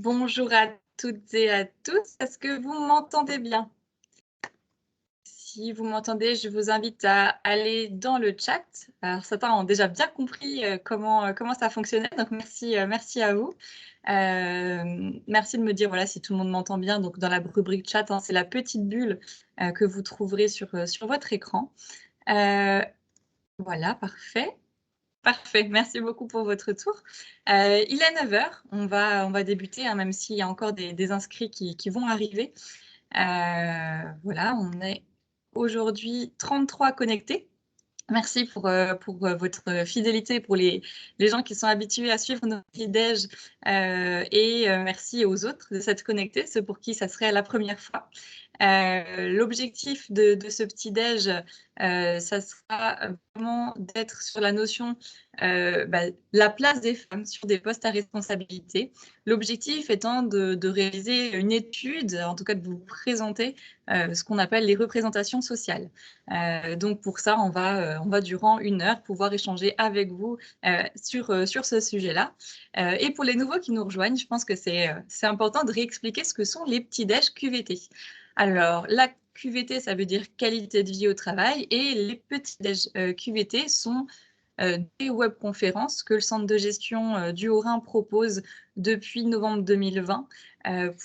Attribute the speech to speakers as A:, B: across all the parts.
A: Bonjour à toutes et à tous. Est-ce que vous m'entendez bien? Si vous m'entendez, je vous invite à aller dans le chat. Alors certains ont déjà bien compris, comment ça fonctionnait, donc merci à vous. Merci de me dire, voilà, si tout le monde m'entend bien. Donc dans la rubrique chat, hein, c'est la petite bulle, que vous trouverez sur votre écran. Voilà, parfait. Parfait, merci beaucoup pour votre tour. Il est 9 heures, on va débuter, hein, même s'il y a encore des inscrits qui vont arriver. Voilà, on est aujourd'hui 33 connectés. Merci pour votre fidélité, pour les gens qui sont habitués à suivre nos petits déj, et merci aux autres de s'être connectés, ceux pour qui ça serait la première fois. L'objectif de ce petit déj, ça sera vraiment d'être sur la notion, la place des femmes sur des postes à responsabilité. L'objectif étant de réaliser une étude, en tout cas de vous présenter ce qu'on appelle les représentations sociales. Donc pour ça, on va durant 1 heure pouvoir échanger avec vous sur ce sujet-là. Et pour les nouveaux qui nous rejoignent, je pense que c'est important de réexpliquer ce que sont les petits déj QVT. Alors, la QVT, ça veut dire qualité de vie au travail, et les petits déj QVT sont des webconférences que le centre de gestion du Haut-Rhin propose depuis novembre 2020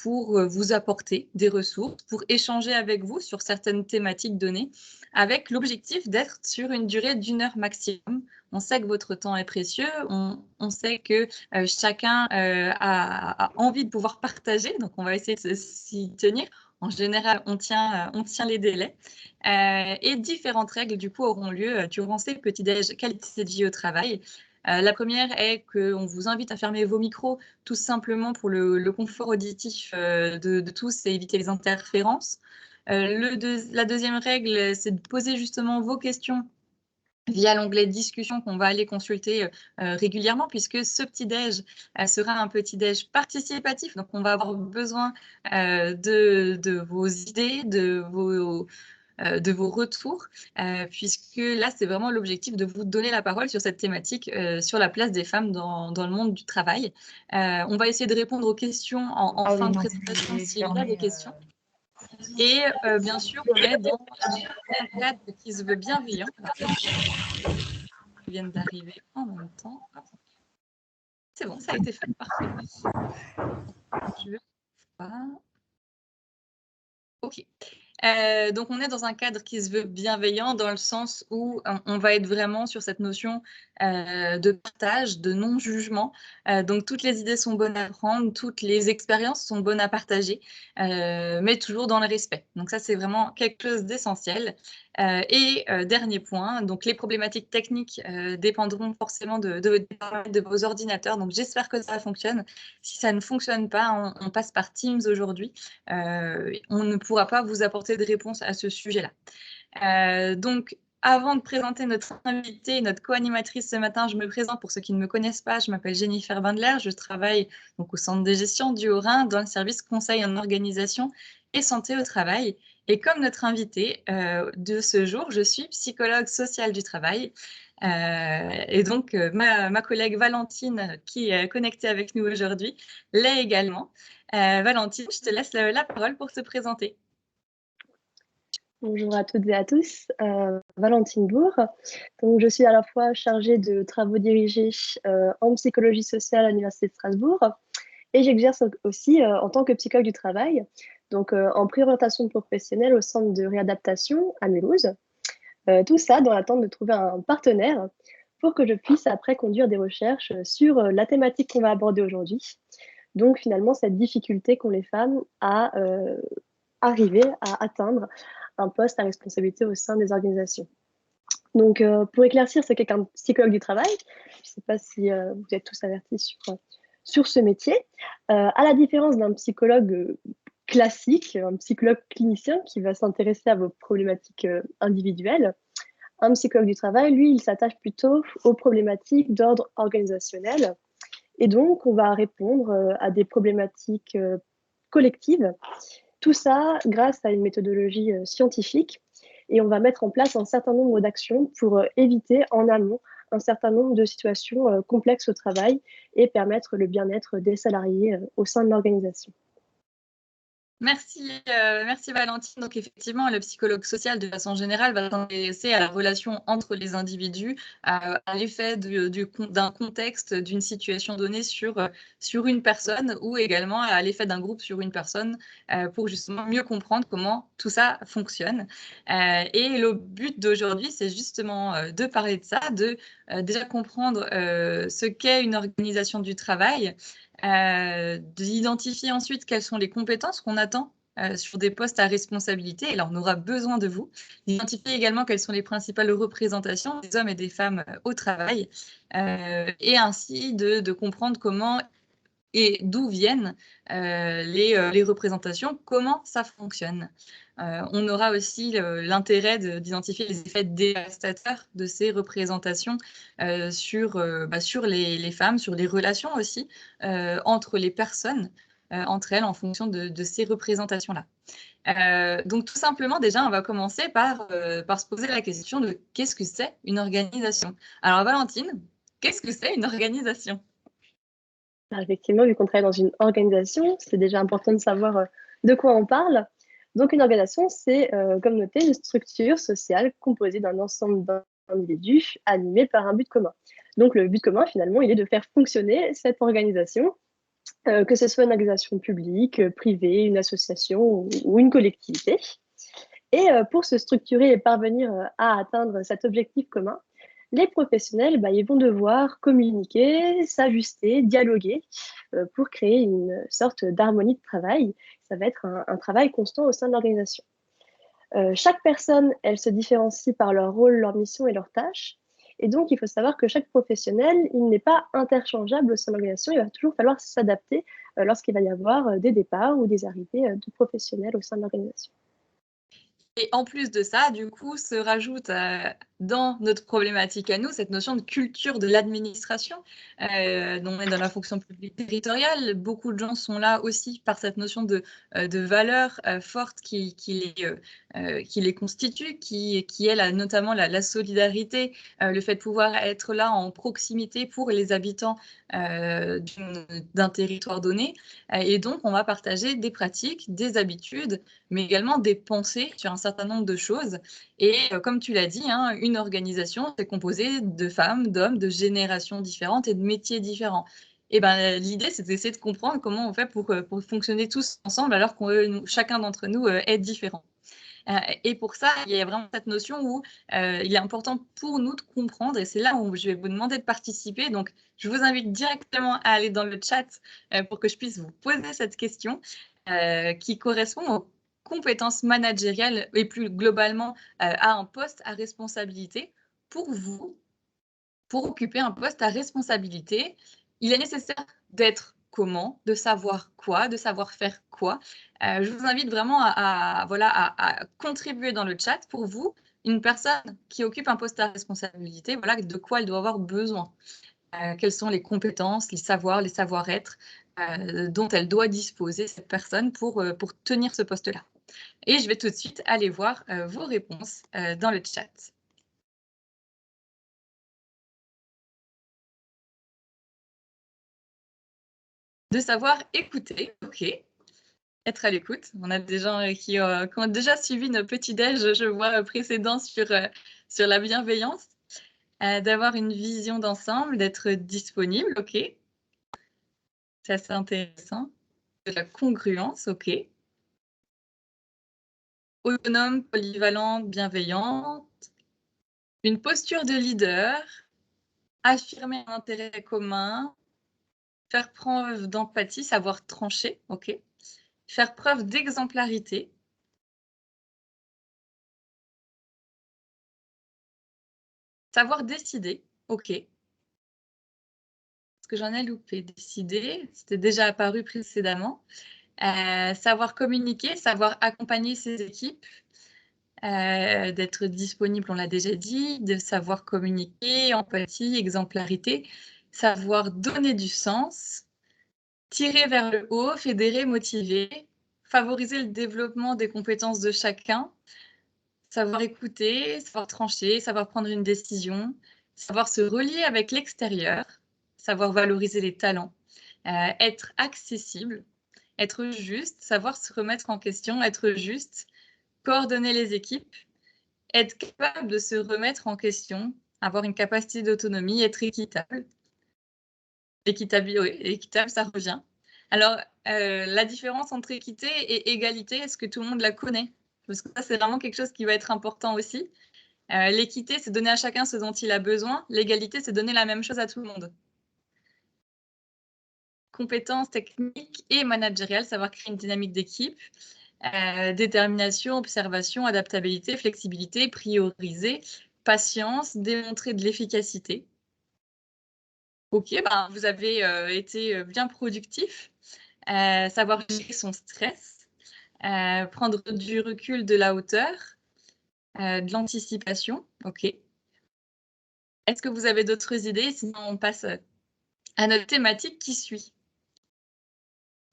A: pour vous apporter des ressources, pour échanger avec vous sur certaines thématiques données, avec l'objectif d'être sur une durée d'1 heure maximum. On sait que votre temps est précieux, on sait que chacun a envie de pouvoir partager, donc on va essayer de s'y tenir. En général, on tient les délais. Et différentes règles, du coup, auront lieu durant ces petits déj qualité de vie au travail. La première est qu'on vous invite à fermer vos micros, tout simplement pour le confort auditif de tous et éviter les interférences. La deuxième règle, c'est de poser justement vos questions via l'onglet discussion qu'on va aller consulter régulièrement, puisque ce petit-déj sera un petit-déj participatif. Donc, on va avoir besoin de vos idées, de vos retours, puisque là, c'est vraiment l'objectif de vous donner la parole sur cette thématique, sur la place des femmes dans le monde du travail. On va essayer de répondre aux questions en fin de présentation s'il y a des questions. Et bien sûr, on est dans un cadre qui se veut bienveillant. Qui viennent d'arriver en même temps. C'est bon, ça a été fait, parfait. Je vais pas. Ok. Donc, on est dans un cadre qui se veut bienveillant dans le sens où on va être vraiment sur cette notion de partage, de non-jugement. Donc, toutes les idées sont bonnes à prendre, toutes les expériences sont bonnes à partager, mais toujours dans le respect. Donc, ça, c'est vraiment quelque chose d'essentiel. Et dernier point, donc les problématiques techniques dépendront forcément de vos ordinateurs. Donc, j'espère que ça fonctionne. Si ça ne fonctionne pas, on passe par Teams aujourd'hui. On ne pourra pas vous apporter de réponse à ce sujet-là. Donc, avant de présenter notre invitée, notre co-animatrice ce matin, je me présente pour ceux qui ne me connaissent pas. Je m'appelle Jennifer Wandler, je travaille donc au centre de gestion du Haut-Rhin dans le service conseil en organisation et santé au travail. Et comme notre invitée de ce jour, je suis psychologue sociale du travail. Et donc, ma collègue Valentine, qui est connectée avec nous aujourd'hui, l'est également. Valentine, je te laisse la parole pour te présenter.
B: Bonjour à toutes et à tous, Valentine Bourg. Donc, je suis à la fois chargée de travaux dirigés en psychologie sociale à l'Université de Strasbourg et j'exerce aussi en tant que psychologue du travail, donc en préorientation professionnelle au centre de réadaptation à Mulhouse. Tout ça dans l'attente de trouver un partenaire pour que je puisse après conduire des recherches sur la thématique qu'on va aborder aujourd'hui. Donc finalement, cette difficulté qu'ont les femmes à arriver à atteindre un poste à responsabilité au sein des organisations. Donc, pour éclaircir, c'est quelqu'un de psychologue du travail. Je ne sais pas si vous êtes tous avertis sur ce métier. À la différence d'un psychologue classique, un psychologue clinicien qui va s'intéresser à vos problématiques individuelles, un psychologue du travail, lui, il s'attache plutôt aux problématiques d'ordre organisationnel. Et donc, on va répondre à des problématiques collectives. Tout ça grâce à une méthodologie scientifique et on va mettre en place un certain nombre d'actions pour éviter en amont un certain nombre de situations complexes au travail et permettre le bien-être des salariés au sein de l'organisation.
A: Merci Valentine. Donc effectivement, le psychologue social, de façon générale, va s'intéresser à la relation entre les individus, à l'effet d'un contexte, d'une situation donnée sur une personne, ou également à l'effet d'un groupe sur une personne, pour justement mieux comprendre comment tout ça fonctionne. Et le but d'aujourd'hui, c'est justement de parler de ça, de déjà comprendre ce qu'est une organisation du travail, d'identifier ensuite quelles sont les compétences qu'on attend sur des postes à responsabilité, et là on aura besoin de vous. D'identifier également quelles sont les principales représentations des hommes et des femmes au travail, et ainsi de comprendre comment et d'où viennent les représentations, comment ça fonctionne. On aura aussi l'intérêt d'identifier les effets dévastateurs de ces représentations sur les femmes, sur les relations aussi entre les personnes, entre elles, en fonction de ces représentations-là. Donc tout simplement, déjà, on va commencer par se poser la question de qu'est-ce que c'est une organisation? Alors Valentine, qu'est-ce que c'est une organisation?
B: Alors effectivement, vu qu'on travaille dans une organisation, c'est déjà important de savoir de quoi on parle. Donc une organisation, c'est, comme noté, une structure sociale composée d'un ensemble d'individus animés par un but commun. Donc le but commun, finalement, il est de faire fonctionner cette organisation, que ce soit une organisation publique, privée, une association ou une collectivité. Et pour se structurer et parvenir à atteindre cet objectif commun, les professionnels, ils vont devoir communiquer, s'ajuster, dialoguer pour créer une sorte d'harmonie de travail. Ça va être un travail constant au sein de l'organisation. Chaque personne, elle se différencie par leur rôle, leur mission et leurs tâches. Et donc, il faut savoir que chaque professionnel, il n'est pas interchangeable au sein de l'organisation. Il va toujours falloir s'adapter lorsqu'il va y avoir des départs ou des arrivées de professionnels au sein de l'organisation.
A: Et en plus de ça, du coup, se rajoute dans notre problématique à nous cette notion de culture de l'administration. On est dans la fonction publique territoriale. Beaucoup de gens sont là aussi par cette notion de valeur forte qui les constitue, qui est notamment la solidarité, le fait de pouvoir être là en proximité pour les habitants d'un territoire donné. Et donc, on va partager des pratiques, des habitudes, mais également des pensées sur un certain nombre de choses. Et comme tu l'as dit, hein, une organisation, c'est composé de femmes, d'hommes, de générations différentes et de métiers différents. Et l'idée, c'est d'essayer de comprendre comment on fait pour fonctionner tous ensemble alors que chacun d'entre nous est différent. Et pour ça, il y a vraiment cette notion où il est important pour nous de comprendre, et c'est là où je vais vous demander de participer. Donc, je vous invite directement à aller dans le chat pour que je puisse vous poser cette question qui correspond aux compétences managériales et plus globalement à un poste à responsabilité. Pour vous, pour occuper un poste à responsabilité, il est nécessaire d'être comment, de savoir quoi, de savoir faire quoi. Je vous invite vraiment à contribuer dans le chat. Pour vous, une personne qui occupe un poste à responsabilité, voilà de quoi elle doit avoir besoin. Quelles sont les compétences, les savoirs, les savoir-être dont elle doit disposer, cette personne, pour tenir ce poste-là. Et je vais tout de suite aller voir vos réponses dans le chat. De savoir écouter, ok. Être à l'écoute. On a des gens qui ont déjà suivi nos petits déj, je vois, précédents sur la bienveillance. D'avoir une vision d'ensemble, d'être disponible, ok. C'est assez intéressant. De la congruence, ok. Autonome, polyvalente, bienveillante. Une posture de leader. Affirmer un intérêt commun. Faire preuve d'empathie, savoir trancher, ok. Faire preuve d'exemplarité. Savoir décider, ok. Est-ce que j'en ai loupé? Décider, c'était déjà apparu précédemment. Savoir communiquer, savoir accompagner ses équipes, d'être disponible, on l'a déjà dit, de savoir communiquer, empathie, exemplarité, savoir donner du sens, tirer vers le haut, fédérer, motiver, favoriser le développement des compétences de chacun, savoir écouter, savoir trancher, savoir prendre une décision, savoir se relier avec l'extérieur, savoir valoriser les talents, être accessible, être juste, savoir se remettre en question, être juste, coordonner les équipes, être capable de se remettre en question, avoir une capacité d'autonomie, être équitable. Équitable, oui, équitable, ça revient. Alors, la différence entre équité et égalité, est-ce que tout le monde la connaît? Parce que ça, c'est vraiment quelque chose qui va être important aussi. L'équité, c'est donner à chacun ce dont il a besoin. L'égalité, c'est donner la même chose à tout le monde. Compétences techniques et managériales, savoir créer une dynamique d'équipe. Détermination, observation, adaptabilité, flexibilité, prioriser, patience, démontrer de l'efficacité. Ok, ben, vous avez été bien productif. Savoir gérer son stress, prendre du recul, de la hauteur, de l'anticipation. Ok. Est-ce que vous avez d'autres idées? Sinon, on passe à notre thématique qui suit.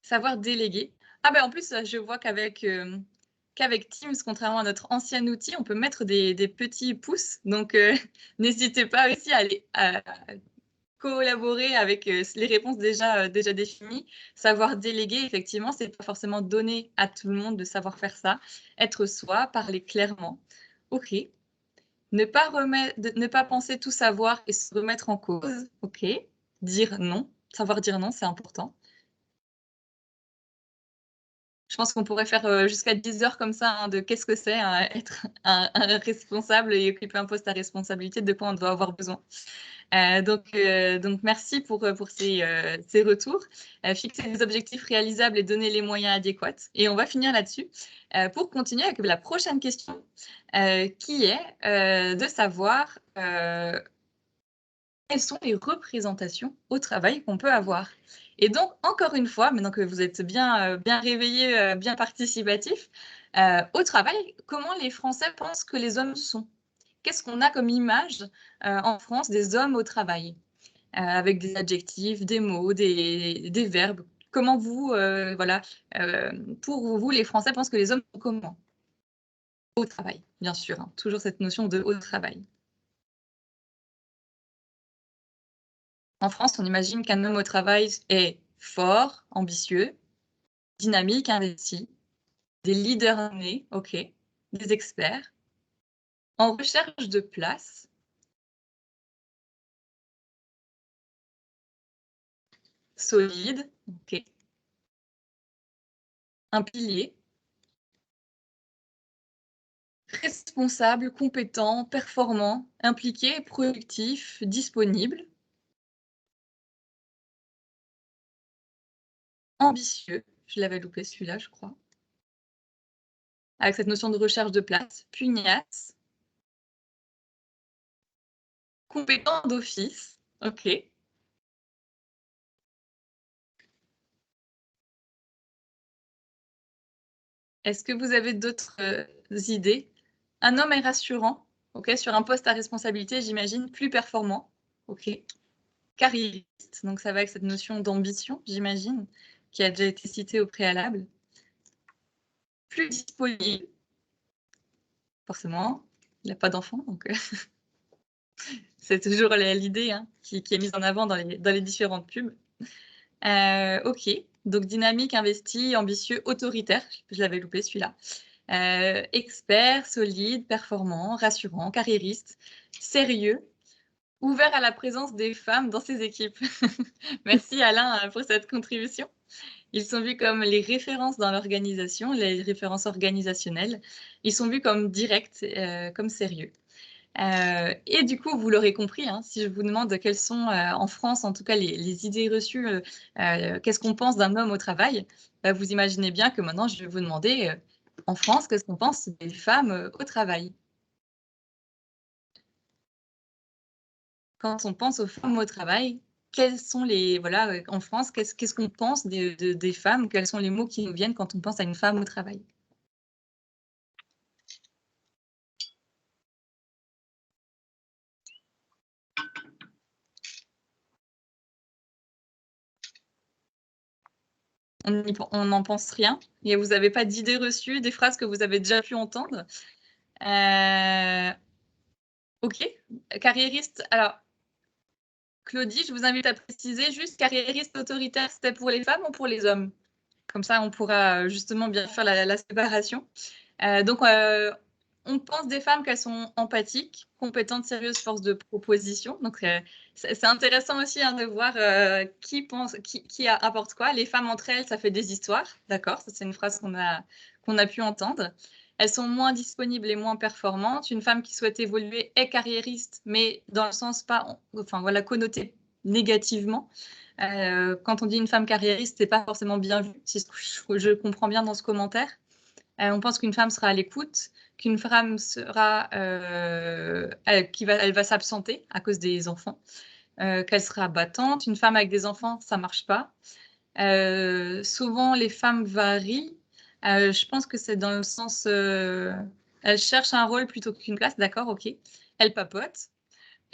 A: Savoir déléguer. Ah ben en plus, je vois qu'avec Teams, contrairement à notre ancien outil, on peut mettre des petits pouces. Donc, n'hésitez pas aussi à aller collaborer avec les réponses déjà définies. Savoir déléguer, effectivement, c'est pas forcément donner à tout le monde de savoir faire ça. Être soi, parler clairement. OK. Ne pas penser tout savoir et se remettre en cause. OK. Dire non. Savoir dire non, c'est important. Je pense qu'on pourrait faire jusqu'à 10 heures comme ça, hein, de qu'est-ce que c'est être un responsable et occuper un poste à responsabilité, de quoi on doit avoir besoin. Donc merci pour ces retours. Fixer des objectifs réalisables et donner les moyens adéquats. Et on va finir là-dessus pour continuer avec la prochaine question qui est de savoir quelles sont les représentations au travail qu'on peut avoir. Et donc, encore une fois, maintenant que vous êtes bien réveillés, bien participatifs, au travail, comment les Français pensent que les hommes sont? Qu'est-ce qu'on a comme image en France des hommes au travail? Avec des adjectifs, des mots, des verbes. Comment vous, voilà, pour vous, les Français pensent que les hommes sont comment? Au travail, bien sûr, hein, toujours cette notion de au travail. En France, on imagine qu'un homme au travail est fort, ambitieux, dynamique, investi, des leaders nés, ok, des experts, en recherche de place, solide, ok, un pilier, responsable, compétent, performant, impliqué, productif, disponible, ambitieux, je l'avais loupé celui-là, je crois, avec cette notion de recherche de place, pugnace, compétent d'office, ok. Est-ce que vous avez d'autres idées? Un homme est rassurant, ok, sur un poste à responsabilité, j'imagine, plus performant, ok. Carriériste, donc ça va avec cette notion d'ambition, j'imagine, qui a déjà été citée au préalable. Plus disponible, forcément, il n'a pas d'enfant, donc c'est toujours l'idée hein, qui est mise en avant dans les différentes pubs. Ok, donc dynamique, investi, ambitieux, autoritaire, je l'avais loupé celui-là. Expert, solide, performant, rassurant, carriériste, sérieux, ouvert à la présence des femmes dans ses équipes. Merci Alain pour cette contribution. Ils sont vus comme les références dans l'organisation, les références organisationnelles. Ils sont vus comme directs, comme sérieux. Et du coup, vous l'aurez compris, hein, si je vous demande quelles sont en France, en tout cas, les idées reçues, qu'est-ce qu'on pense d'un homme au travail, bah, vous imaginez bien que maintenant, je vais vous demander, en France, qu'est-ce qu'on pense des femmes au travail? Quand on pense aux femmes au travail, quels sont les... Voilà, en France, qu'est-ce qu'on pense des femmes? Quels sont les mots qui nous viennent quand on pense à une femme au travail? On n'en pense rien? Et vous n'avez pas d'idées reçues, des phrases que vous avez déjà pu entendre? Ok. carriériste, alors, Claudie, je vous invite à préciser juste carriériste autoritaire, c'était pour les femmes ou pour les hommes? Comme ça, on pourra justement bien faire la séparation. Donc, on pense des femmes qu'elles sont empathiques, compétentes, sérieuses, force de proposition. Donc, c'est intéressant aussi de voir qui apporte quoi. Les femmes entre elles, ça fait des histoires. D'accord, ça c'est une phrase qu'on a pu entendre. Elles sont moins disponibles et moins performantes. Une femme qui souhaite évoluer est carriériste, mais dans le sens pas, enfin voilà, connoté négativement. Quand on dit une femme carriériste, c'est pas forcément bien vu, si je comprends bien dans ce commentaire. On pense qu'une femme sera à l'écoute, qu'une femme sera, elle va s'absenter à cause des enfants, qu'elle sera battante. Une femme avec des enfants, ça marche pas. Souvent, les femmes varient. Je pense que c'est dans le sens, elles cherchent un rôle plutôt qu'une place, d'accord, ok. Elles papotent.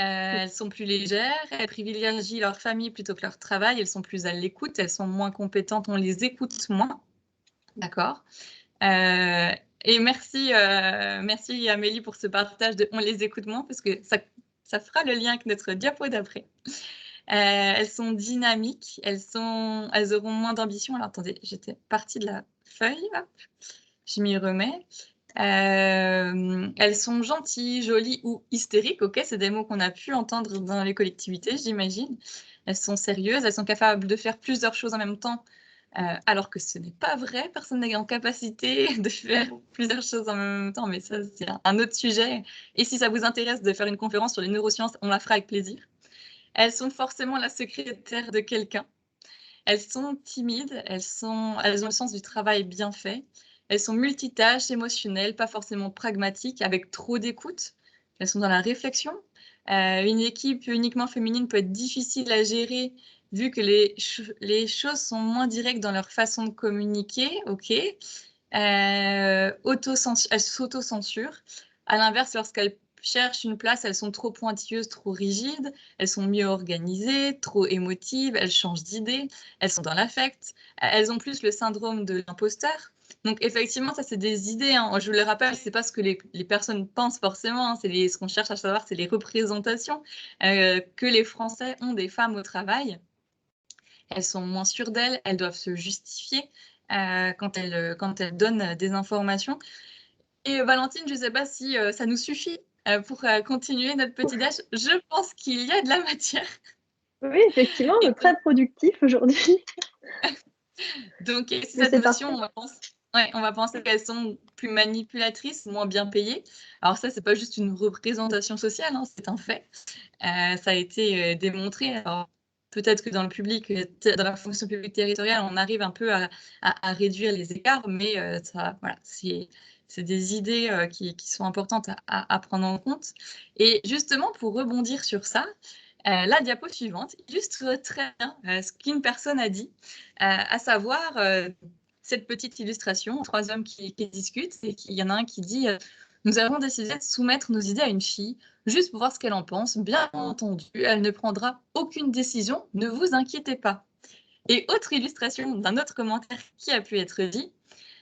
A: Elles sont plus légères, elles privilégient leur famille plutôt que leur travail, elles sont plus à l'écoute, elles sont moins compétentes, on les écoute moins, d'accord. Et merci Amélie pour ce partage de on les écoute moins, parce que ça fera le lien avec notre diapo d'après. Elles sont dynamiques, elles auront moins d'ambition. Alors attendez, j'étais partie de la feuille, hop, je m'y remets. Elles sont gentilles, jolies ou hystériques. Ok, c'est des mots qu'on a pu entendre dans les collectivités, j'imagine. Elles sont sérieuses, elles sont capables de faire plusieurs choses en même temps, alors que ce n'est pas vrai. Personne n'est en capacité de faire plusieurs choses en même temps, mais ça, c'est un autre sujet. Et si ça vous intéresse de faire une conférence sur les neurosciences, on la fera avec plaisir. Elles sont forcément la secrétaire de quelqu'un. Elles sont timides, elles ont le sens du travail bien fait. Elles sont multitâches, émotionnelles, pas forcément pragmatiques, avec trop d'écoute. Elles sont dans la réflexion. Une équipe uniquement féminine peut être difficile à gérer vu que les choses sont moins directes dans leur façon de communiquer. Ok. Elles s'auto-censurent. À l'inverse, lorsqu'elles cherchent une place, elles sont trop pointilleuses, trop rigides, elles sont mieux organisées, trop émotives, elles changent d'idée, elles sont dans l'affect, elles ont plus le syndrome de l'imposteur. Donc effectivement, ça c'est des idées, hein. Je vous le rappelle, c'est pas ce que les personnes pensent forcément, hein. Ce qu'on cherche à savoir, c'est les représentations que les Français ont des femmes au travail. Elles sont moins sûres d'elles, elles doivent se justifier quand elles donnent des informations. Et Valentine, je ne sais pas si ça nous suffit pour continuer notre petit dash. Je pense qu'il y a de la matière.
B: Oui, effectivement, très productif aujourd'hui.
A: Donc, cette notion, on va penser qu'elles sont plus manipulatrices, moins bien payées. Alors ça, c'est pas juste une représentation sociale, hein, c'est un fait. Ça a été démontré. Alors, peut-être que dans le public, dans la fonction publique territoriale, on arrive un peu à réduire les écarts, mais ça, voilà, c'est des idées qui sont importantes à prendre en compte. Et justement, pour rebondir sur ça, la diapo suivante illustre très bien ce qu'une personne a dit, à savoir cette petite illustration, 3 hommes qui discutent, et il y en a un qui dit nous avons décidé de soumettre nos idées à une fille, juste pour voir ce qu'elle en pense. Bien entendu, elle ne prendra aucune décision, ne vous inquiétez pas. Et autre illustration d'un autre commentaire qui a pu être dit,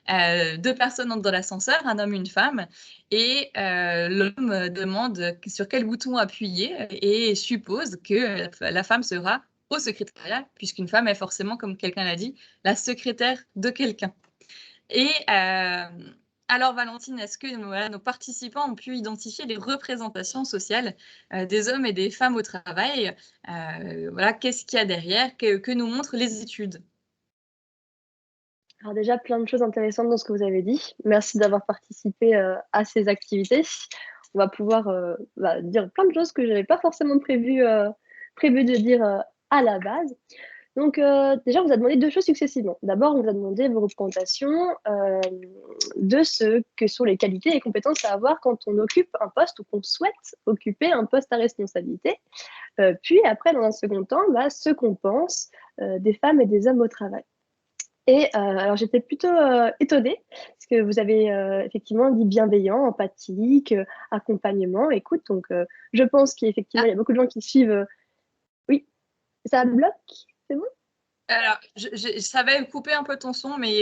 A: 2 personnes entrent dans l'ascenseur, un homme, une femme, et l'homme demande sur quel bouton appuyer et suppose que la femme sera au secrétariat, puisqu'une femme est forcément, comme quelqu'un l'a dit, la secrétaire de quelqu'un. Et alors, Valentine, est-ce que nos participants ont pu identifier les représentations sociales des hommes et des femmes au travail? Voilà, qu'est-ce qu'il y a derrière? Que nous montrent les études?
B: Alors déjà, plein de choses intéressantes dans ce que vous avez dit. Merci d'avoir participé à ces activités. On va pouvoir dire plein de choses que je n'avais pas forcément prévu de dire à la base. Donc déjà, on vous a demandé 2 choses successivement. D'abord, on vous a demandé vos recommandations de ce que sont les qualités et compétences à avoir quand on occupe un poste ou qu'on souhaite occuper un poste à responsabilité. Puis après, dans un second temps, ce qu'on pense des femmes et des hommes au travail. Et alors, j'étais plutôt étonnée, parce que vous avez effectivement dit bienveillant, empathique, accompagnement, écoute. Donc, je pense qu'effectivement, il y a beaucoup de gens qui suivent. Oui, ça bloque, c'est bon?
A: Alors, je savais couper un peu ton son, mais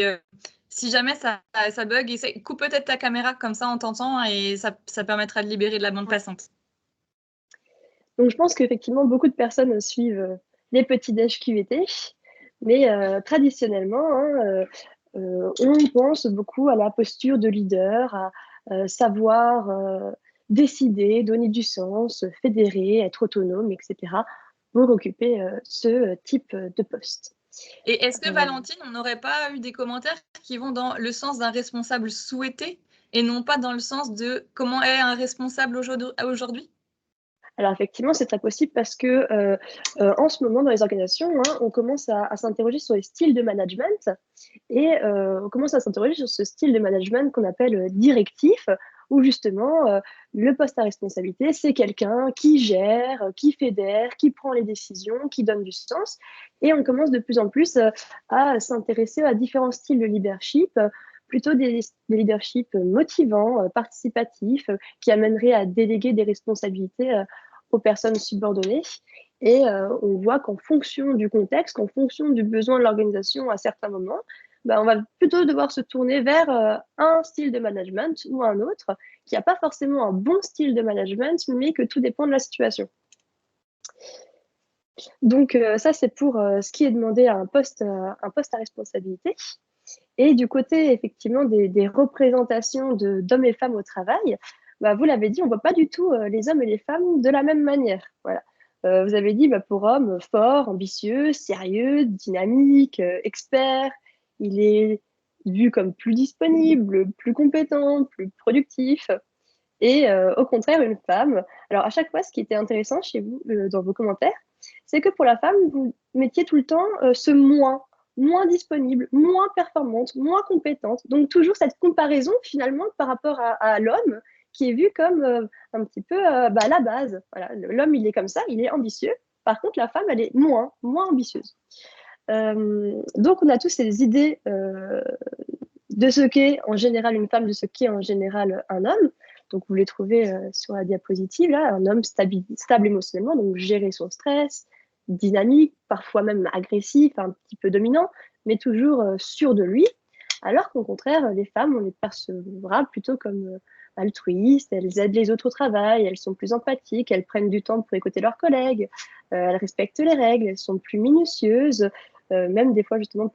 A: si jamais ça bug, coupe peut-être ta caméra, comme ça on t'entend et ça permettra de libérer de la bande passante.
B: Donc, je pense qu'effectivement, beaucoup de personnes suivent les petits déj QVT, mais traditionnellement, hein, on pense beaucoup à la posture de leader, à savoir décider, donner du sens, fédérer, être autonome, etc., pour occuper ce type de poste.
A: Et est-ce que, Valentine, on n'aurait pas eu des commentaires qui vont dans le sens d'un responsable souhaité et non pas dans le sens de comment est un responsable aujourd'hui?
B: Alors effectivement, c'est très possible parce que en ce moment, dans les organisations, hein, on commence à s'interroger sur les styles de management et on commence à s'interroger sur ce style de management qu'on appelle directif, où justement, le poste à responsabilité, c'est quelqu'un qui gère, qui fédère, qui prend les décisions, qui donne du sens. Et on commence de plus en plus à s'intéresser à différents styles de leadership, plutôt des leaderships motivants, participatifs, qui amèneraient à déléguer des responsabilités aux personnes subordonnées. Et on voit qu'en fonction du contexte, qu'en fonction du besoin de l'organisation à certains moments, on va plutôt devoir se tourner vers un style de management ou un autre, qui n'a pas forcément un bon style de management, mais que tout dépend de la situation. Donc ça, c'est pour ce qui est demandé à un poste à responsabilité. Et du côté, effectivement, des représentations d'hommes et femmes au travail, vous l'avez dit, on ne voit pas du tout les hommes et les femmes de la même manière. Voilà. Vous avez dit, pour homme, fort, ambitieux, sérieux, dynamique, expert, il est vu comme plus disponible, plus compétent, plus productif. Et au contraire, une femme. Alors, à chaque fois, ce qui était intéressant chez vous, dans vos commentaires, c'est que pour la femme, vous mettiez tout le temps ce moins disponible, moins performante, moins compétente. Donc, toujours cette comparaison, finalement, par rapport à l'homme, qui est vu comme un petit peu la base. Voilà, l'homme, il est comme ça, il est ambitieux. Par contre, la femme, elle est moins ambitieuse. Donc, on a tous ces idées de ce qu'est en général une femme, de ce qu'est en général un homme. Donc, vous les trouvez sur la diapositive, là, un homme stable émotionnellement, donc gérer son stress, dynamique, parfois même agressif, un petit peu dominant, mais toujours sûr de lui. Alors qu'au contraire, les femmes, on les percevra plutôt comme altruistes, elles aident les autres au travail, elles sont plus empathiques, elles prennent du temps pour écouter leurs collègues, elles respectent les règles, elles sont plus minutieuses, même des fois justement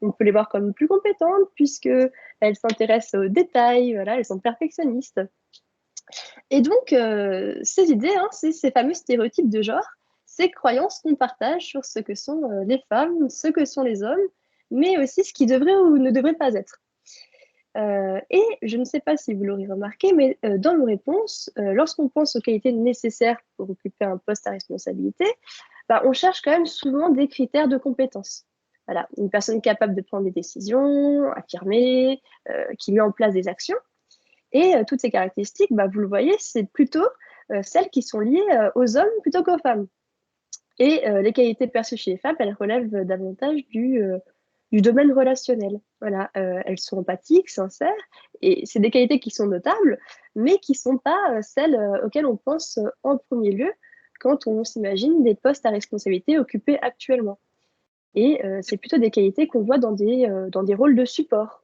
B: on peut les voir comme plus compétentes puisqu'elles s'intéressent aux détails, voilà, elles sont perfectionnistes. Et donc, ces idées, hein, ces fameux stéréotypes de genre, ces croyances qu'on partage sur ce que sont les femmes, ce que sont les hommes, mais aussi ce qui devrait ou ne devrait pas être. Et je ne sais pas si vous l'aurez remarqué, mais dans nos réponses, lorsqu'on pense aux qualités nécessaires pour occuper un poste à responsabilité, on cherche quand même souvent des critères de compétence. Voilà, une personne capable de prendre des décisions, affirmée, qui met en place des actions. Et toutes ces caractéristiques, vous le voyez, c'est plutôt celles qui sont liées aux hommes plutôt qu'aux femmes. Et les qualités perçues chez les femmes, elles relèvent davantage du domaine relationnel. Voilà, elles sont empathiques, sincères, et c'est des qualités qui sont notables, mais qui ne sont pas celles auxquelles on pense en premier lieu quand on s'imagine des postes à responsabilité occupés actuellement. Et c'est plutôt des qualités qu'on voit dans des rôles de support.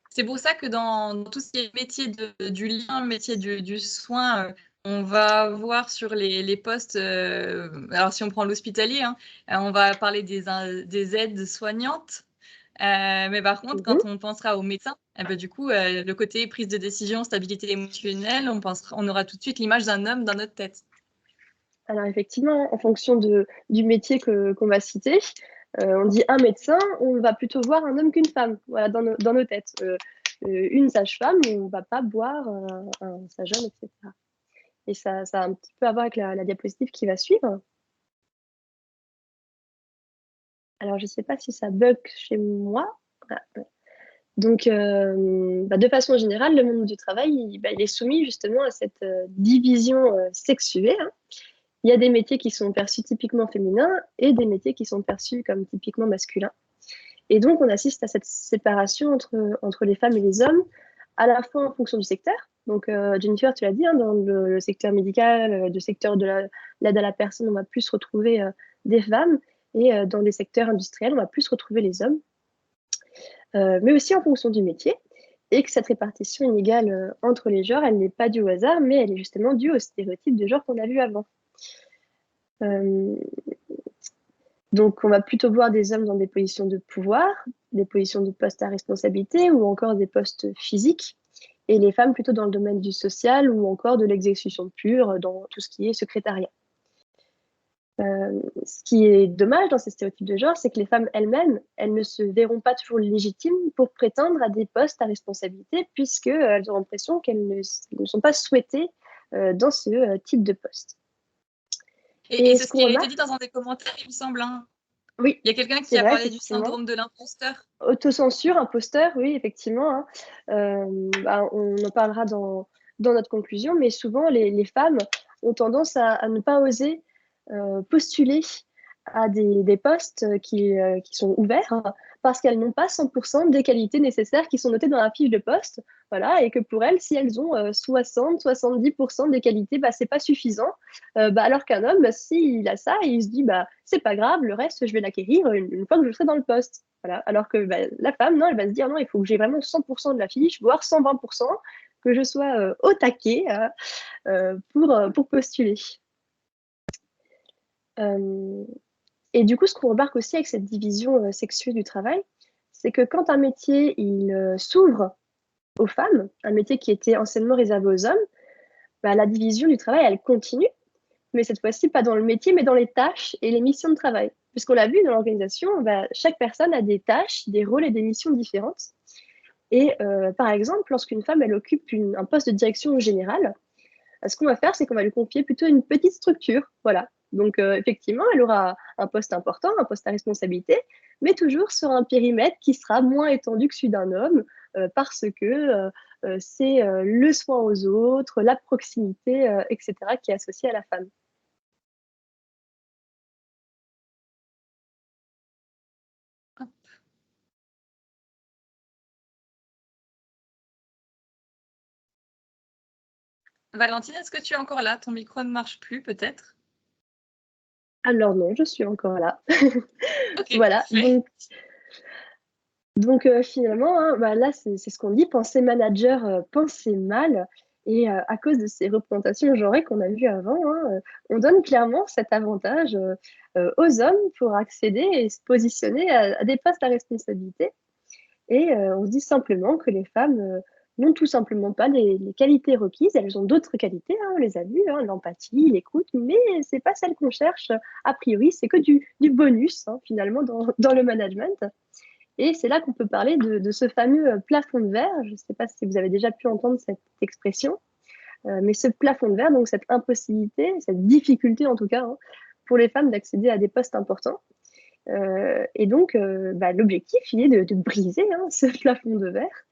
A: C'est pour ça que dans tout ce qui est métier du lien, métier du soin, on va voir sur les postes, alors si on prend l'hospitalier, hein, on va parler des aides soignantes. Mais par contre, quand on pensera aux médecins, du coup, le côté prise de décision, stabilité émotionnelle, on aura tout de suite l'image d'un homme dans notre tête.
B: Alors effectivement, en fonction du métier qu'on va citer, on dit un médecin, on va plutôt voir un homme qu'une femme, voilà, dans nos têtes. Une sage-femme, on ne va pas voir un sage-homme, etc. Et ça a un petit peu à voir avec la diapositive qui va suivre. Alors, je ne sais pas si ça bug chez moi. Ah, ouais. Donc, de façon générale, le monde du travail, il est soumis justement à cette division sexuée. Hein. Il y a des métiers qui sont perçus typiquement féminins et des métiers qui sont perçus comme typiquement masculins. Et donc, on assiste à cette séparation entre les femmes et les hommes, à la fois en fonction du secteur. Donc, Jennifer, tu l'as dit, hein, dans le secteur médical, le secteur de l'aide à la personne, on va plus retrouver des femmes. Et dans des secteurs industriels, on va plus retrouver les hommes. Mais aussi en fonction du métier. Et que cette répartition inégale entre les genres, elle n'est pas due au hasard, mais elle est justement due aux stéréotypes de genre qu'on a vu avant. Donc, on va plutôt voir des hommes dans des positions de pouvoir, des positions de postes à responsabilité ou encore des postes physiques, et les femmes plutôt dans le domaine du social ou encore de l'exécution pure, dans tout ce qui est secrétariat. Ce qui est dommage dans ces stéréotypes de genre, c'est que les femmes elles-mêmes, elles ne se verront pas toujours légitimes pour prétendre à des postes à responsabilité, puisqu'elles ont l'impression qu'elles ne sont pas souhaitées dans ce type de poste.
A: Et c'est ce qui a été dit dans un des commentaires, il me semble. Hein.
B: Oui.
A: Il y a quelqu'un qui a parlé du syndrome de l'imposteur.
B: Autocensure, imposteur, oui, effectivement. Hein. On en parlera dans notre conclusion, mais souvent, les femmes ont tendance à ne pas oser postuler à des postes qui sont ouverts parce qu'elles n'ont pas 100% des qualités nécessaires qui sont notées dans la fiche de poste. Voilà, et que pour elles, si elles ont 60-70% des qualités, c'est pas suffisant. Alors qu'un homme, s'il a ça, il se dit c'est pas grave, le reste, je vais l'acquérir une fois que je serai dans le poste. Voilà. Alors que la femme, non, elle va se dire non, il faut que j'ai vraiment 100% de la fiche, voire 120%, que je sois au taquet pour postuler. Et du coup, ce qu'on remarque aussi avec cette division sexuée du travail, c'est que quand un métier il s'ouvre aux femmes, un métier qui était anciennement réservé aux hommes, la division du travail, elle continue, mais cette fois-ci pas dans le métier, mais dans les tâches et les missions de travail. Puisqu'on l'a vu dans l'organisation, chaque personne a des tâches, des rôles et des missions différentes. Et par exemple, lorsqu'une femme elle occupe un poste de direction générale, ce qu'on va faire, c'est qu'on va lui confier plutôt une petite structure. Voilà. Donc, effectivement, elle aura un poste important, un poste à responsabilité, mais toujours sur un périmètre qui sera moins étendu que celui d'un homme, parce que c'est le soin aux autres, la proximité, etc., qui est associée à la femme.
A: Valentine, est-ce que tu es encore là? Ton micro ne marche plus, peut-être?
B: Alors non, je suis encore là.
A: Okay,
B: voilà. Donc finalement, hein, là, c'est ce qu'on dit, penser manager, penser mal. Et à cause de ces représentations genrées qu'on a vues avant, hein, on donne clairement cet avantage aux hommes pour accéder et se positionner à des postes à responsabilité. Et on se dit simplement que les femmes n'ont tout simplement pas les qualités requises. Elles ont d'autres qualités, hein, on les a vues, hein, l'empathie, l'écoute, mais c'est pas celle qu'on cherche a priori. C'est que du bonus, hein, finalement, dans le management. Et c'est là qu'on peut parler de ce fameux plafond de verre. Je ne sais pas si vous avez déjà pu entendre cette expression, mais ce plafond de verre, donc cette impossibilité, cette difficulté en tout cas, hein, pour les femmes d'accéder à des postes importants. Et donc, l'objectif, il est de briser ce plafond de verre.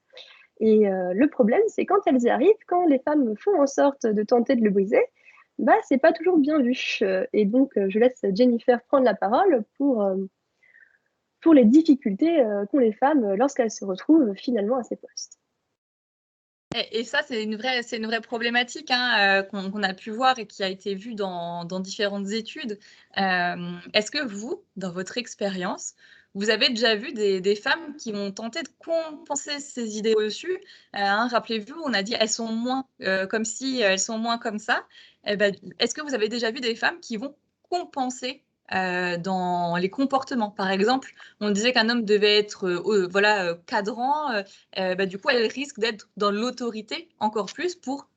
B: Et le problème, c'est quand elles y arrivent, quand les femmes font en sorte de tenter de le briser, c'est pas toujours bien vu. Et donc, je laisse Jennifer prendre la parole pour les difficultés qu'ont les femmes lorsqu'elles se retrouvent finalement à ces postes.
A: Et ça, c'est une vraie problématique, hein, qu'on a pu voir et qui a été vue dans différentes études. Est-ce que vous, dans votre expérience, vous avez déjà vu des femmes qui ont tenté de compenser ces idées reçues, hein, rappelez-vous, on a dit elles sont moins comme ci, elles sont moins comme ça. Est-ce que vous avez déjà vu des femmes qui vont compenser dans les comportements? Par exemple, on disait qu'un homme devait être cadrant, du coup, elle risque d'être dans l'autorité encore plus pour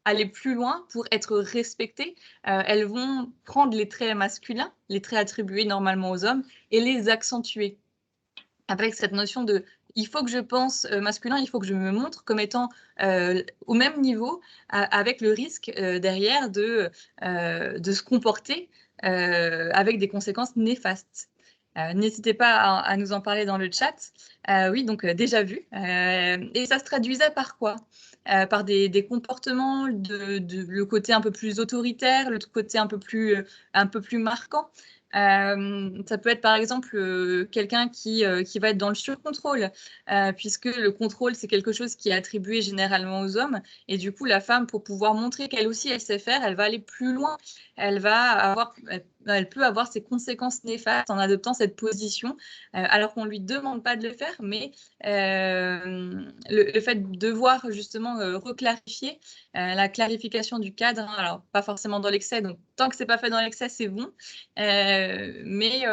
A: aller plus loin, pour être respectées. Elles vont prendre les traits masculins, les traits attribués normalement aux hommes, et les accentuer avec cette notion de il faut que je pense masculin, il faut que je me montre comme étant au même niveau, avec le risque derrière de se comporter avec des conséquences néfastes. N'hésitez pas à nous en parler dans le chat. Oui, donc déjà vu. Et ça se traduisait par quoi? Par des comportements, le côté un peu plus autoritaire, le côté un peu plus marquant. Ça peut être par exemple quelqu'un qui va être dans le surcontrôle, puisque le contrôle, c'est quelque chose qui est attribué généralement aux hommes. Et du coup, la femme, pour pouvoir montrer qu'elle aussi, elle sait faire, elle va aller plus loin. Elle va avoir elle peut avoir ses conséquences néfastes en adoptant cette position, alors qu'on ne lui demande pas de le faire, mais le fait de devoir justement reclarifier la clarification du cadre, hein, alors pas forcément dans l'excès, donc tant que c'est pas fait dans l'excès, c'est bon, mais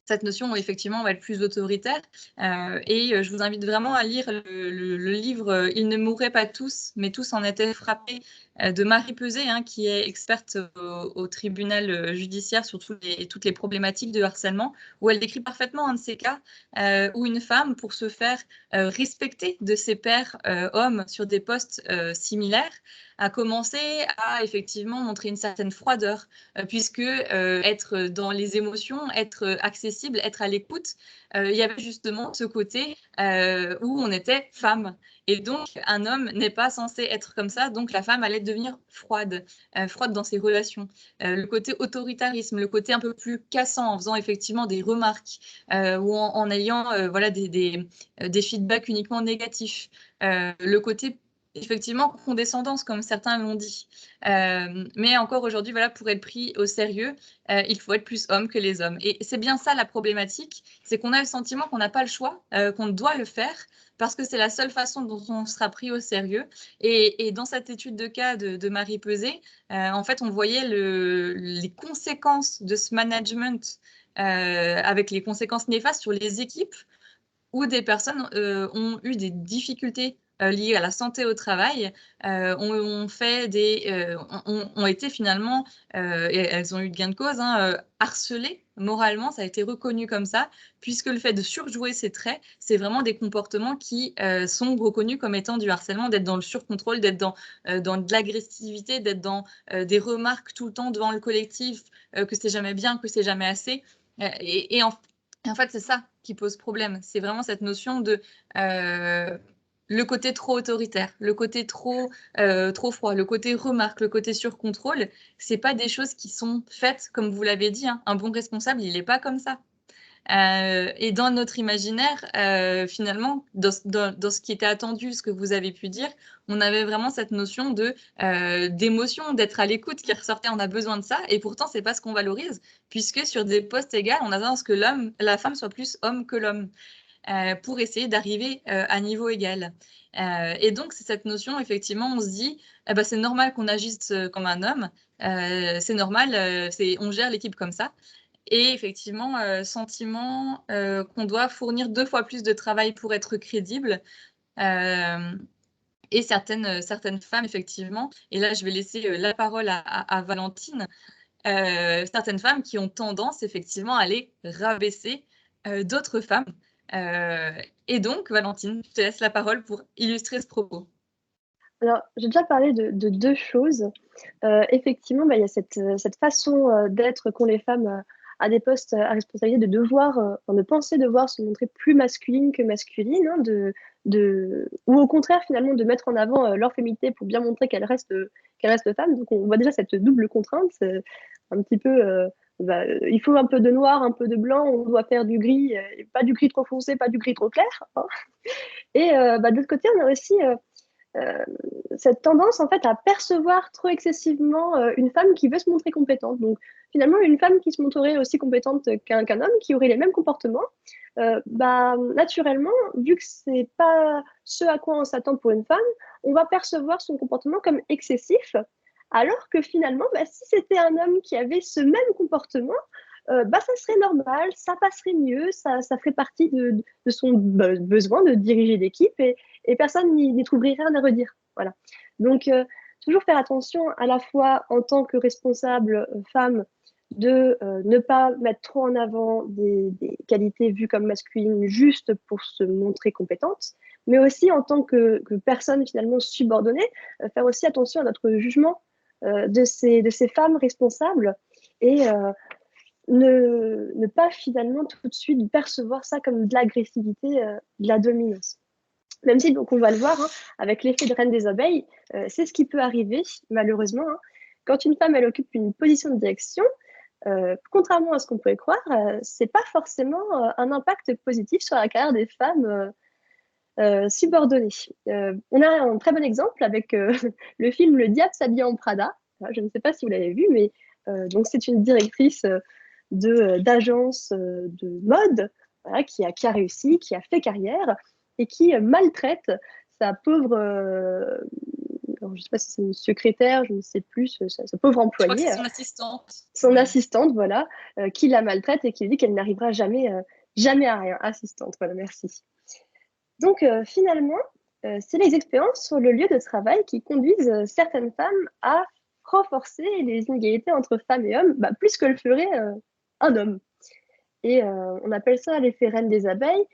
A: cette notion, effectivement, va être plus autoritaire. Et je vous invite vraiment à lire le livre « Ils ne mourraient pas tous, mais tous en étaient frappés » de Marie Peset, hein, qui est experte au tribunal judiciaire sur toutes les problématiques de harcèlement, où elle décrit parfaitement un de ces cas où une femme, pour se faire respecter de ses pairs hommes sur des postes similaires, a commencé à effectivement montrer une certaine froideur, puisque être dans les émotions, être accessible, être à l'écoute, il y avait justement ce côté où on était femme. Et donc, un homme n'est pas censé être comme ça, donc la femme allait devenir froide, froide dans ses relations. Le côté autoritarisme, le côté un peu plus cassant, en faisant effectivement des remarques ou en ayant voilà, des feedbacks uniquement négatifs. Le côté effectivement condescendance, comme certains l'ont dit. Mais encore aujourd'hui, voilà, pour être pris au sérieux, il faut être plus homme que les hommes. Et c'est bien ça la problématique, c'est qu'on a le sentiment qu'on n'a pas le choix, qu'on doit le faire, parce que c'est la seule façon dont on sera pris au sérieux. Et dans cette étude de cas de Marie Peset, en fait, on voyait les conséquences de ce management avec les conséquences néfastes sur les équipes où des personnes ont eu des difficultés liées à la santé au travail, ont été finalement, et elles ont eu de gain de cause, hein, harcelées moralement, ça a été reconnu comme ça, puisque le fait de surjouer ces traits, c'est vraiment des comportements qui sont reconnus comme étant du harcèlement, d'être dans le surcontrôle, d'être dans de l'agressivité, d'être dans des remarques tout le temps devant le collectif, que c'est jamais bien, que c'est jamais assez. En fait, c'est ça qui pose problème. C'est vraiment cette notion de le côté trop autoritaire, le côté trop froid, le côté remarque, le côté surcontrôle. C'est pas des choses qui sont faites, comme vous l'avez dit, hein. Un bon responsable, il n'est pas comme ça. Et dans notre imaginaire, finalement, dans ce qui était attendu, ce que vous avez pu dire, on avait vraiment cette notion d'émotion, d'être à l'écoute qui ressortait. On a besoin de ça, et pourtant, c'est pas ce qu'on valorise, puisque sur des postes égaux, on a tendance que la femme soit plus homme que l'homme, pour essayer d'arriver à niveau égal. Et donc, c'est cette notion, effectivement, on se dit, bah, c'est normal qu'on agisse comme un homme, c'est normal, on gère l'équipe comme ça. Et effectivement, sentiment qu'on doit fournir 2 fois plus de travail pour être crédible. Et certaines femmes, effectivement, et là, je vais laisser la parole à Valentine, certaines femmes qui ont tendance, effectivement, à aller rabaisser d'autres femmes. Et donc, Valentine, je te laisse la parole pour illustrer ce propos.
B: Alors, j'ai déjà parlé de deux choses. Effectivement, il y a cette façon d'être qu'ont les femmes à des postes à responsabilité, de penser devoir se montrer plus masculine que masculine, hein, ou au contraire, finalement, de mettre en avant leur féminité pour bien montrer qu'elles restent femmes. Donc, on voit déjà cette double contrainte, un petit peu... il faut un peu de noir, un peu de blanc, on doit faire du gris, pas du gris trop foncé, pas du gris trop clair, hein. Et de l'autre côté, on a aussi cette tendance en fait à percevoir trop excessivement une femme qui veut se montrer compétente. Donc finalement, une femme qui se montrerait aussi compétente qu'un homme, qui aurait les mêmes comportements, naturellement, vu que c'est pas ce à quoi on s'attend pour une femme, on va percevoir son comportement comme excessif, alors que finalement, si c'était un homme qui avait ce même comportement, ça serait normal, ça passerait mieux, ça ferait partie de son besoin de diriger l'équipe et personne n'y trouverait rien à redire. Voilà. Donc, toujours faire attention à la fois en tant que responsable femme de ne pas mettre trop en avant des qualités vues comme masculines juste pour se montrer compétente, mais aussi en tant que personne finalement subordonnée, faire aussi attention à notre jugement de ces femmes responsables et ne pas finalement tout de suite percevoir ça comme de l'agressivité, de la dominance. Même si, donc on va le voir, hein, avec l'effet de reine des abeilles, c'est ce qui peut arriver, malheureusement, hein. Quand une femme elle occupe une position de direction, contrairement à ce qu'on pourrait croire, c'est pas forcément un impact positif sur la carrière des femmes subordonnées. On a un très bon exemple avec le film Le Diable s'habille en Prada. Je ne sais pas si vous l'avez vu, mais Donc, c'est une directrice d'agence de mode, voilà, qui a réussi, qui a fait carrière et qui maltraite sa pauvre, je ne sais pas si c'est une secrétaire, je ne sais plus, sa pauvre
A: Je crois que
B: employée,
A: c'est son assistante.
B: son
A: Ouais.
B: assistante, voilà, qui la maltraite et qui dit qu'elle n'arrivera jamais, jamais à rien. Assistante, voilà, merci. Donc finalement, c'est les expériences sur le lieu de travail qui conduisent certaines femmes à renforcer les inégalités entre femmes et hommes, plus que le ferait un homme. Et on appelle ça l'effet reine des abeilles,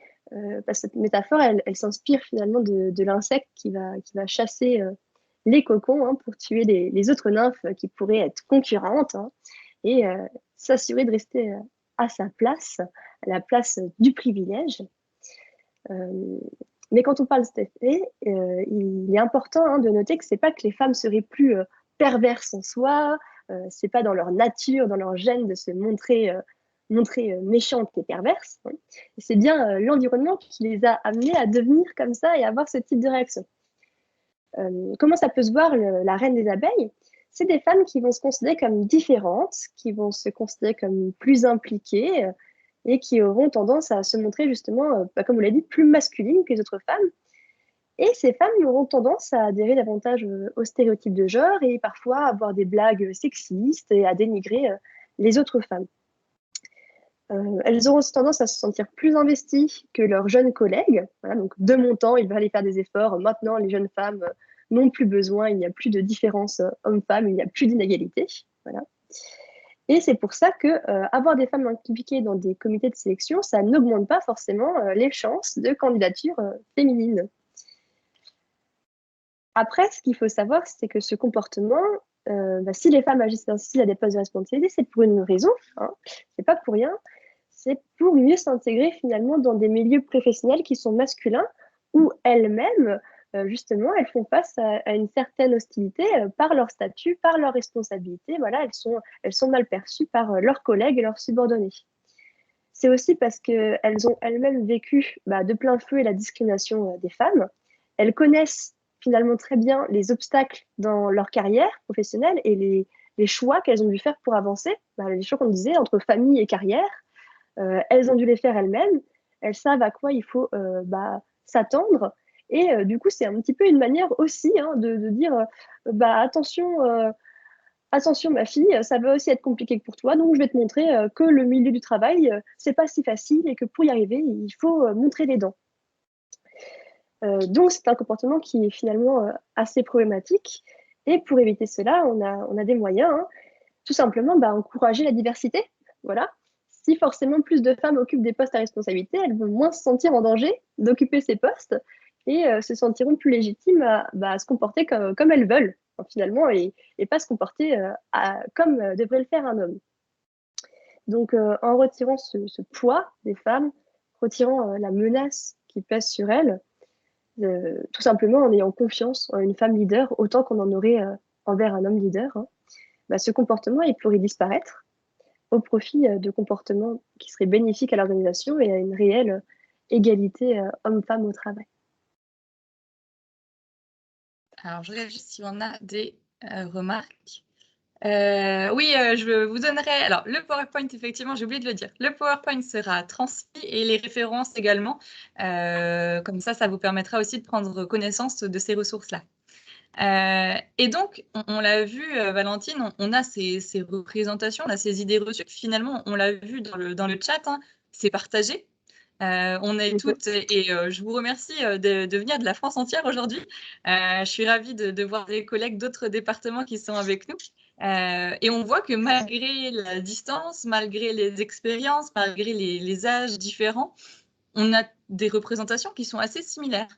B: parce que cette métaphore, elle s'inspire finalement de l'insecte qui va chasser les cocons, hein, pour tuer les autres nymphes qui pourraient être concurrentes, hein, et s'assurer de rester à sa place, à la place du privilège. Mais quand on parle de cet effet, il est important, hein, de noter que c'est pas que les femmes seraient plus perverses en soi, c'est pas dans leur nature, dans leur gène de se montrer méchantes et perverses, hein. C'est bien l'environnement qui les a amenées à devenir comme ça et à avoir ce type de réaction. Comment ça peut se voir, la reine des abeilles? C'est des femmes qui vont se considérer comme différentes, qui vont se considérer comme plus impliquées, et qui auront tendance à se montrer justement, comme vous l'avez dit, plus masculines que les autres femmes. Et ces femmes auront tendance à adhérer davantage aux stéréotypes de genre et parfois à avoir des blagues sexistes et à dénigrer les autres femmes. Elles auront aussi tendance à se sentir plus investies que leurs jeunes collègues. Voilà, donc de mon temps, il va aller faire des efforts. Maintenant, les jeunes femmes n'ont plus besoin, il n'y a plus de différence homme-femme, il n'y a plus d'inégalité. Voilà. Et c'est pour ça que avoir des femmes impliquées dans des comités de sélection, ça n'augmente pas forcément les chances de candidature féminine. Après, ce qu'il faut savoir, c'est que ce comportement, si les femmes agissent ainsi à des postes de responsabilité, c'est pour une raison, hein, c'est pas pour rien, c'est pour mieux s'intégrer finalement dans des milieux professionnels qui sont masculins, où elles-mêmes, justement, elles font face à une certaine hostilité par leur statut, par leur responsabilité. Voilà, elles sont mal perçues par leurs collègues et leurs subordonnés. C'est aussi parce qu'elles ont elles-mêmes vécu de plein fouet la discrimination des femmes. Elles connaissent finalement très bien les obstacles dans leur carrière professionnelle et les choix qu'elles ont dû faire pour avancer. Les choix qu'on disait entre famille et carrière, elles ont dû les faire elles-mêmes. Elles savent à quoi il faut s'attendre. Et du coup, c'est un petit peu une manière aussi, hein, de dire attention, ma fille, ça va aussi être compliqué pour toi, donc je vais te montrer que le milieu du travail, c'est pas si facile et que pour y arriver, il faut montrer les dents. Donc c'est un comportement qui est finalement assez problématique. Et pour éviter cela, on a des moyens, hein. Tout simplement, encourager la diversité. Voilà. Si forcément plus de femmes occupent des postes à responsabilité, elles vont moins se sentir en danger d'occuper ces postes et se sentiront plus légitimes à se comporter comme elles veulent, finalement, et pas se comporter comme devrait le faire un homme. Donc, en retirant ce poids des femmes, retirant la menace qui pèse sur elles, tout simplement en ayant confiance en une femme leader, autant qu'on en aurait envers un homme leader, hein, ce comportement, il pourrait disparaître au profit de comportements qui seraient bénéfiques à l'organisation et à une réelle égalité homme-femme au travail.
A: Alors, je regarde juste si on a des remarques. Oui, je vous donnerai. Alors, le PowerPoint, effectivement, j'ai oublié de le dire. Le PowerPoint sera transmis et les références également. Comme ça vous permettra aussi de prendre connaissance de ces ressources-là. Et donc, on l'a vu, Valentine, on a ces représentations, on a ces idées reçues. Finalement, on l'a vu dans le chat, hein, c'est partagé. On est toutes, et je vous remercie de venir de la France entière aujourd'hui. Je suis ravie de voir des collègues d'autres départements qui sont avec nous. Et on voit que malgré la distance, malgré les expériences, malgré les âges différents, on a des représentations qui sont assez similaires.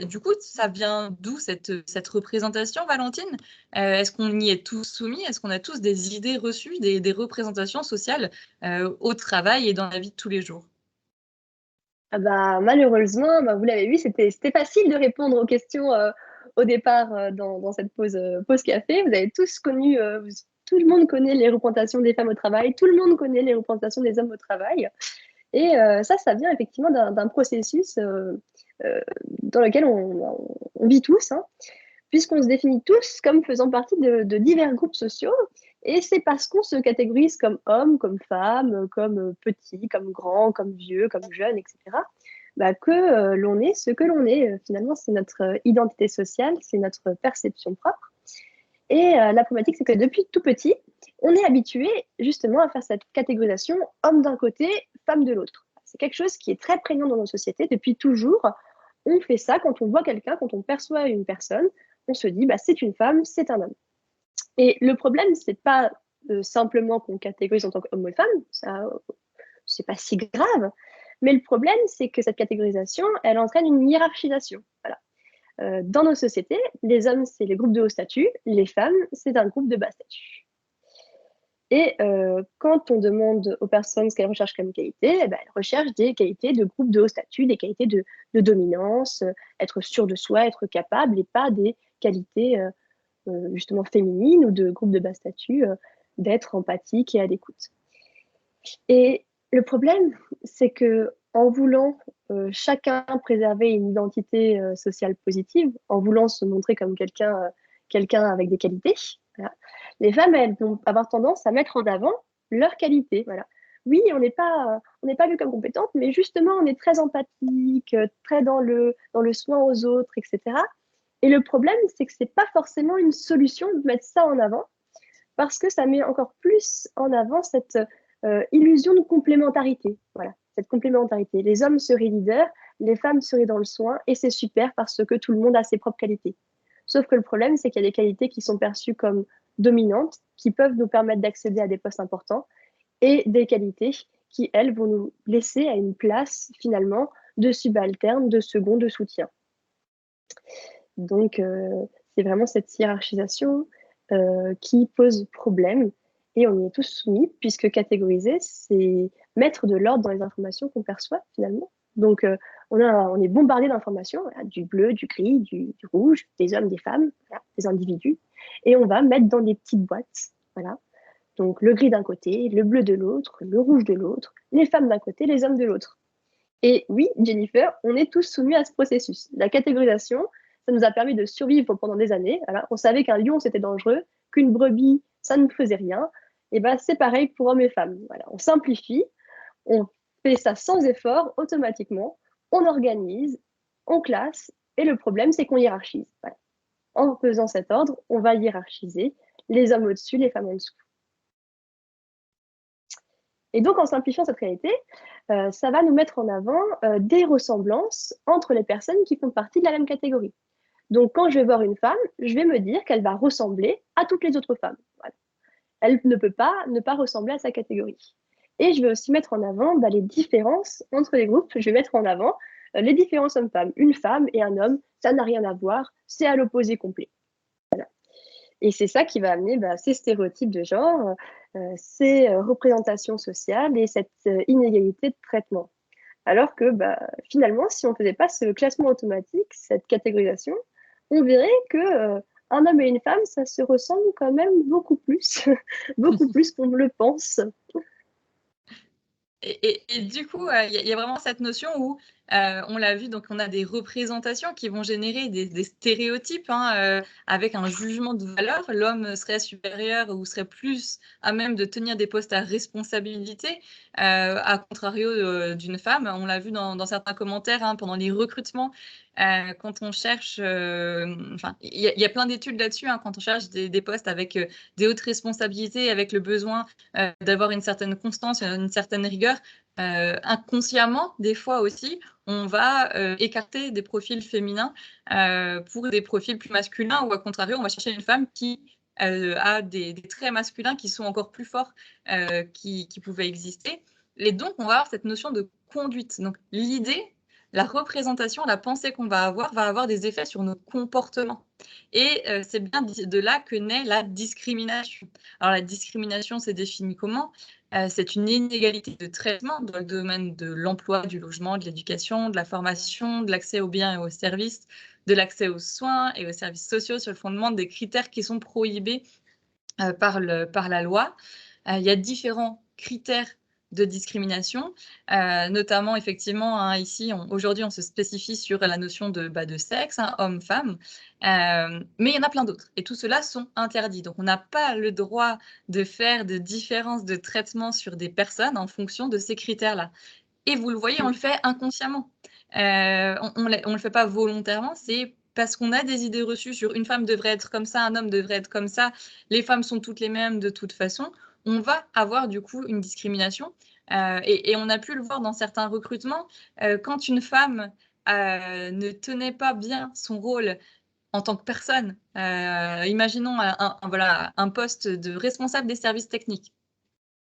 A: Du coup, ça vient d'où cette représentation, Valentine? Est-ce qu'on y est tous soumis? Est-ce qu'on a tous des idées reçues, des représentations sociales au travail et dans la vie de tous les jours?
B: Malheureusement, vous l'avez vu, c'était facile de répondre aux questions au départ dans cette pause café. Vous avez tous connu, tout le monde connaît les représentations des femmes au travail, tout le monde connaît les représentations des hommes au travail. Et ça vient effectivement d'un processus dans lequel on vit tous, hein, puisqu'on se définit tous comme faisant partie de divers groupes sociaux Et c'est parce qu'on se catégorise comme homme, comme femme, comme petit, comme grand, comme vieux, comme jeune, etc., bah, que l'on est ce que l'on est. Finalement, c'est notre identité sociale, c'est notre perception propre. Et la problématique, c'est que depuis tout petit, on est habitué justement à faire cette catégorisation homme d'un côté, femme de l'autre. C'est quelque chose qui est très prégnant dans nos sociétés depuis toujours. On fait ça quand on voit quelqu'un, quand on perçoit une personne, on se dit bah, c'est une femme, c'est un homme. Et le problème, c'est pas simplement qu'on catégorise en tant qu'homme ou femme, ça, c'est pas si grave. Mais le problème, c'est que cette catégorisation, elle entraîne une hiérarchisation. Voilà. Dans nos sociétés, les hommes, c'est les groupes de haut statut, les femmes, c'est un groupe de bas statut. Et quand on demande aux personnes ce qu'elles recherchent comme qualité, eh ben, elles recherchent des qualités de groupe de haut statut, des qualités de dominance, être sûr de soi, être capable, et pas des qualités justement féminines ou de groupe de bas statut, d'être empathique et à l'écoute. Et le problème, c'est que en voulant chacun préserver une identité sociale positive, en voulant se montrer comme quelqu'un avec des qualités, voilà, les femmes, elles vont avoir tendance à mettre en avant leurs qualités. Voilà. Oui, on n'est pas vu comme compétente, mais justement, on est très empathique, très dans le soin aux autres, etc. Et le problème, c'est que c'est pas forcément une solution de mettre ça en avant, parce que ça met encore plus en avant cette illusion de complémentarité. Voilà, cette complémentarité. Les hommes seraient leaders, les femmes seraient dans le soin, et c'est super parce que tout le monde a ses propres qualités. Sauf que le problème, c'est qu'il y a des qualités qui sont perçues comme dominantes, qui peuvent nous permettre d'accéder à des postes importants, et des qualités qui, elles, vont nous laisser à une place, finalement, de subalterne, de second, de soutien. Donc, c'est vraiment cette hiérarchisation qui pose problème et on y est tous soumis puisque catégoriser, c'est mettre de l'ordre dans les informations qu'on perçoit finalement. Donc, on est bombardé d'informations, voilà, du bleu, du gris, du rouge, des hommes, des femmes, voilà, des individus, et on va mettre dans des petites boîtes. Voilà. Donc, le gris d'un côté, le bleu de l'autre, le rouge de l'autre, les femmes d'un côté, les hommes de l'autre. Et oui, Jennifer, on est tous soumis à ce processus. La catégorisation, ça nous a permis de survivre pendant des années. Voilà. On savait qu'un lion, c'était dangereux, qu'une brebis, ça ne faisait rien. Et ben, c'est pareil pour hommes et femmes. Voilà. On simplifie, on fait ça sans effort, automatiquement, on organise, on classe, et le problème, c'est qu'on hiérarchise. Voilà. En faisant cet ordre, on va hiérarchiser les hommes au-dessus, les femmes en dessous. Et donc, en simplifiant cette réalité, ça va nous mettre en avant des ressemblances entre les personnes qui font partie de la même catégorie. Donc, quand je vais voir une femme, je vais me dire qu'elle va ressembler à toutes les autres femmes. Voilà. Elle ne peut pas ne pas ressembler à sa catégorie. Et je vais aussi mettre en avant les différences entre les groupes. Je vais mettre en avant les différences hommes-femmes. Une femme et un homme, ça n'a rien à voir, c'est à l'opposé complet. Voilà. Et c'est ça qui va amener ces stéréotypes de genre, ces représentations sociales et cette inégalité de traitement. Alors que finalement, si on ne faisait pas ce classement automatique, cette catégorisation, on verrait que un homme et une femme, ça se ressemble quand même beaucoup plus, beaucoup plus qu'on le pense.
A: Et du coup, il y a vraiment cette notion où, on l'a vu, donc on a des représentations qui vont générer des stéréotypes, hein, avec un jugement de valeur. L'homme serait supérieur ou serait plus à même de tenir des postes à responsabilité, à contrario, d'une femme. On l'a vu dans certains commentaires, hein, pendant les recrutements, quand on cherche, enfin, il y a plein d'études là-dessus, hein, quand on cherche des postes avec, des hautes responsabilités, avec le besoin d'avoir une certaine constance, une certaine rigueur. Inconsciemment, des fois aussi, on va écarter des profils féminins pour des profils plus masculins ou à contrario, on va chercher une femme qui a des traits masculins qui sont encore plus forts qui pouvaient exister. Et donc, on va avoir cette notion de conduite. Donc, l'idée, la représentation, la pensée qu'on va avoir des effets sur nos comportements. Et c'est bien de là que naît la discrimination. Alors, la discrimination, c'est défini comment ? C'est une inégalité de traitement dans le domaine de l'emploi, du logement, de l'éducation, de la formation, de l'accès aux biens et aux services, de l'accès aux soins et aux services sociaux sur le fondement des critères qui sont prohibés par la loi. Il y a différents critères de discrimination, notamment effectivement, hein, ici, aujourd'hui, on se spécifie sur la notion de sexe, hein, homme-femme, mais il y en a plein d'autres. Et tout cela sont interdits. Donc, on n'a pas le droit de faire de différence de traitement sur des personnes en fonction de ces critères-là. Et vous le voyez, on le fait inconsciemment. On le fait pas volontairement, c'est parce qu'on a des idées reçues sur une femme devrait être comme ça, un homme devrait être comme ça, les femmes sont toutes les mêmes de toute façon. On va avoir du coup une discrimination. Et on a pu le voir dans certains recrutements. Quand une femme ne tenait pas bien son rôle en tant que personne, imaginons voilà, un poste de responsable des services techniques.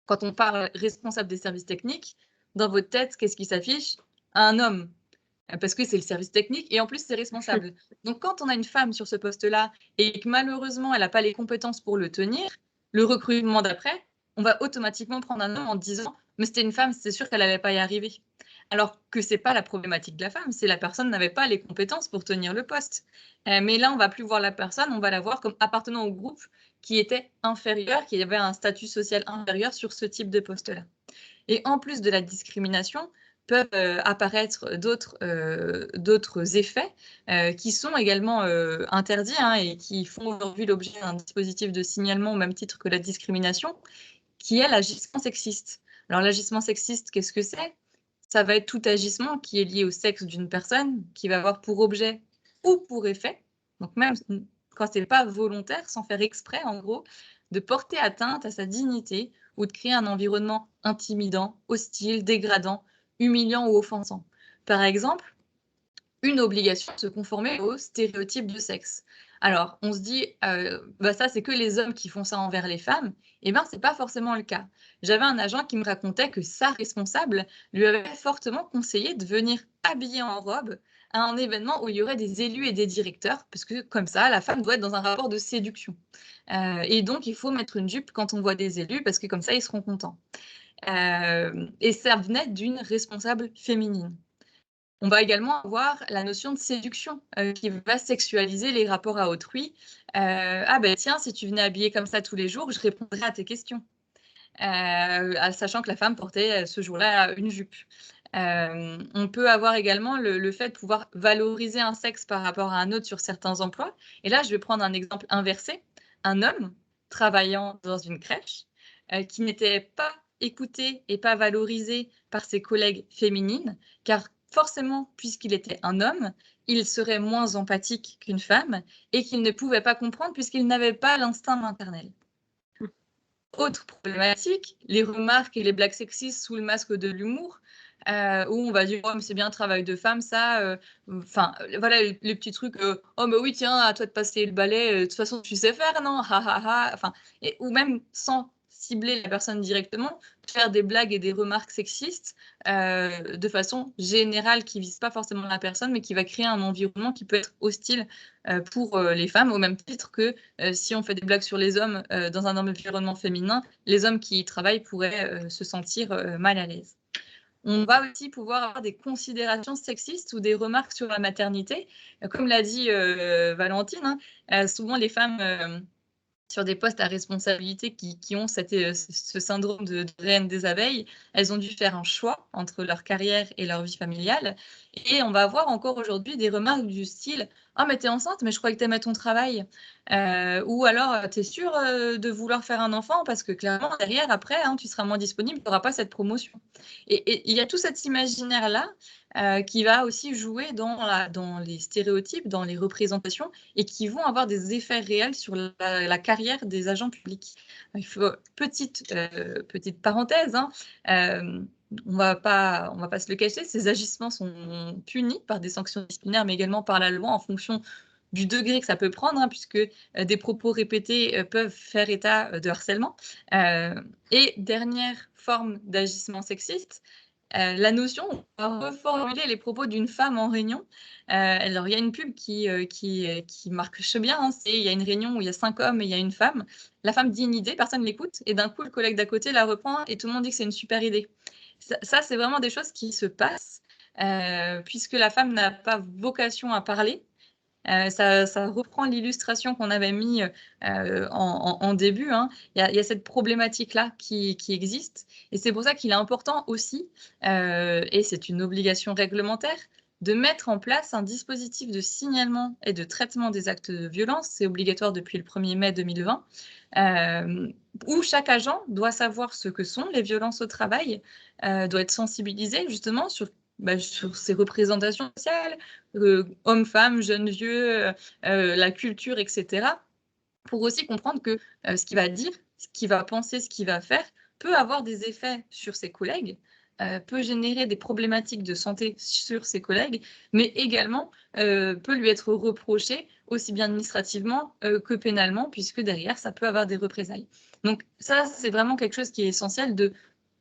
A: Quand on parle responsable des services techniques, dans votre tête, qu'est-ce qui s'affiche? Un homme, parce que c'est le service technique et en plus, c'est responsable. Donc, quand on a une femme sur ce poste-là et que malheureusement, elle n'a pas les compétences pour le tenir, le recrutement d'après, on va automatiquement prendre un homme en disant « mais c'était une femme, c'est sûr qu'elle n'allait pas y arriver ». Alors que ce n'est pas la problématique de la femme, c'est la personne n'avait pas les compétences pour tenir le poste. Mais là, on ne va plus voir la personne, on va la voir comme appartenant au groupe qui était inférieur, qui avait un statut social inférieur sur ce type de poste-là. Et en plus de la discrimination, peuvent apparaître d'autres effets qui sont également interdits, hein, et qui font aujourd'hui l'objet d'un dispositif de signalement au même titre que la discrimination, qui est l'agissement sexiste. Alors l'agissement sexiste, qu'est-ce que c'est? Ça va être tout agissement qui est lié au sexe d'une personne, qui va avoir pour objet ou pour effet, donc même quand ce n'est pas volontaire, sans faire exprès en gros, de porter atteinte à sa dignité ou de créer un environnement intimidant, hostile, dégradant, humiliant ou offensant. Par exemple, une obligation de se conformer aux stéréotypes de sexe. Alors, on se dit, ça, c'est que les hommes qui font ça envers les femmes. Eh bien, ce n'est pas forcément le cas. J'avais un agent qui me racontait que sa responsable lui avait fortement conseillé de venir habillée en robe à un événement où il y aurait des élus et des directeurs, parce que comme ça, la femme doit être dans un rapport de séduction. Et donc, il faut mettre une jupe quand on voit des élus, parce que comme ça, ils seront contents. Et ça venait d'une responsable féminine. On va également avoir la notion de séduction qui va sexualiser les rapports à autrui. Ah ben tiens, si tu venais habillée comme ça tous les jours, je répondrais à tes questions. Sachant que la femme portait ce jour-là une jupe. On peut avoir également le fait de pouvoir valoriser un sexe par rapport à un autre sur certains emplois. Et là, je vais prendre un exemple inversé. Un homme travaillant dans une crèche qui n'était pas écouté et pas valorisé par ses collègues féminines, car forcément, puisqu'il était un homme, il serait moins empathique qu'une femme et qu'il ne pouvait pas comprendre puisqu'il n'avait pas l'instinct maternel. Autre problématique, les remarques et les blagues sexistes sous le masque de l'humour, où on va dire « Oh, mais c'est bien un travail de femme, ça. » Enfin, voilà les petits trucs « Oh, mais oui, tiens, à toi de passer le balai, de toute façon, tu sais faire, non? Ha, ha, ha. » Enfin, ou même sans cibler la personne directement, faire des blagues et des remarques sexistes de façon générale qui ne vise pas forcément la personne, mais qui va créer un environnement qui peut être hostile pour les femmes, au même titre que si on fait des blagues sur les hommes dans un environnement féminin, les hommes qui y travaillent pourraient se sentir mal à l'aise. On va aussi pouvoir avoir des considérations sexistes ou des remarques sur la maternité. Comme l'a dit Valentine, hein, souvent les femmes sur des postes à responsabilité qui ont ce syndrome de reine des abeilles, elles ont dû faire un choix entre leur carrière et leur vie familiale. Et on va avoir encore aujourd'hui des remarques du style « Ah, mais t'es enceinte, mais je croyais que t'aimais ton travail. » Ou alors « T'es sûre de vouloir faire un enfant parce que clairement, derrière, après, hein, tu seras moins disponible, tu n'auras pas cette promotion. » Et il y a tout cet imaginaire-là qui va aussi jouer dans les stéréotypes, dans les représentations et qui vont avoir des effets réels sur la carrière des agents publics. Il faut, petite parenthèse, hein, on va pas se le cacher, ces agissements sont punis par des sanctions disciplinaires, mais également par la loi en fonction du degré que ça peut prendre, hein, puisque des propos répétés peuvent faire état de harcèlement. Et dernière forme d'agissement sexiste, la notion, on va reformuler les propos d'une femme en réunion. Alors, il y a une pub qui marque bien, hein, il y a une réunion où il y a 5 hommes et il y a une femme. La femme dit une idée, personne ne l'écoute, et d'un coup, le collègue d'à côté la reprend et tout le monde dit que c'est une super idée. Ça c'est vraiment des choses qui se passent, puisque la femme n'a pas vocation à parler. Ça reprend l'illustration qu'on avait mis en début, hein. Il y a cette problématique-là qui existe. Et c'est pour ça qu'il est important aussi, et c'est une obligation réglementaire, de mettre en place un dispositif de signalement et de traitement des actes de violence. C'est obligatoire depuis le 1er mai 2020, où chaque agent doit savoir ce que sont les violences au travail, doit être sensibilisé justement sur ces représentations sociales, hommes, femmes, jeunes, vieux, la culture, etc., pour aussi comprendre que ce qu'il va dire, ce qu'il va penser, ce qu'il va faire peut avoir des effets sur ses collègues, peut générer des problématiques de santé sur ses collègues, mais également peut lui être reproché aussi bien administrativement que pénalement, puisque derrière, ça peut avoir des représailles. Donc ça, c'est vraiment quelque chose qui est essentiel, de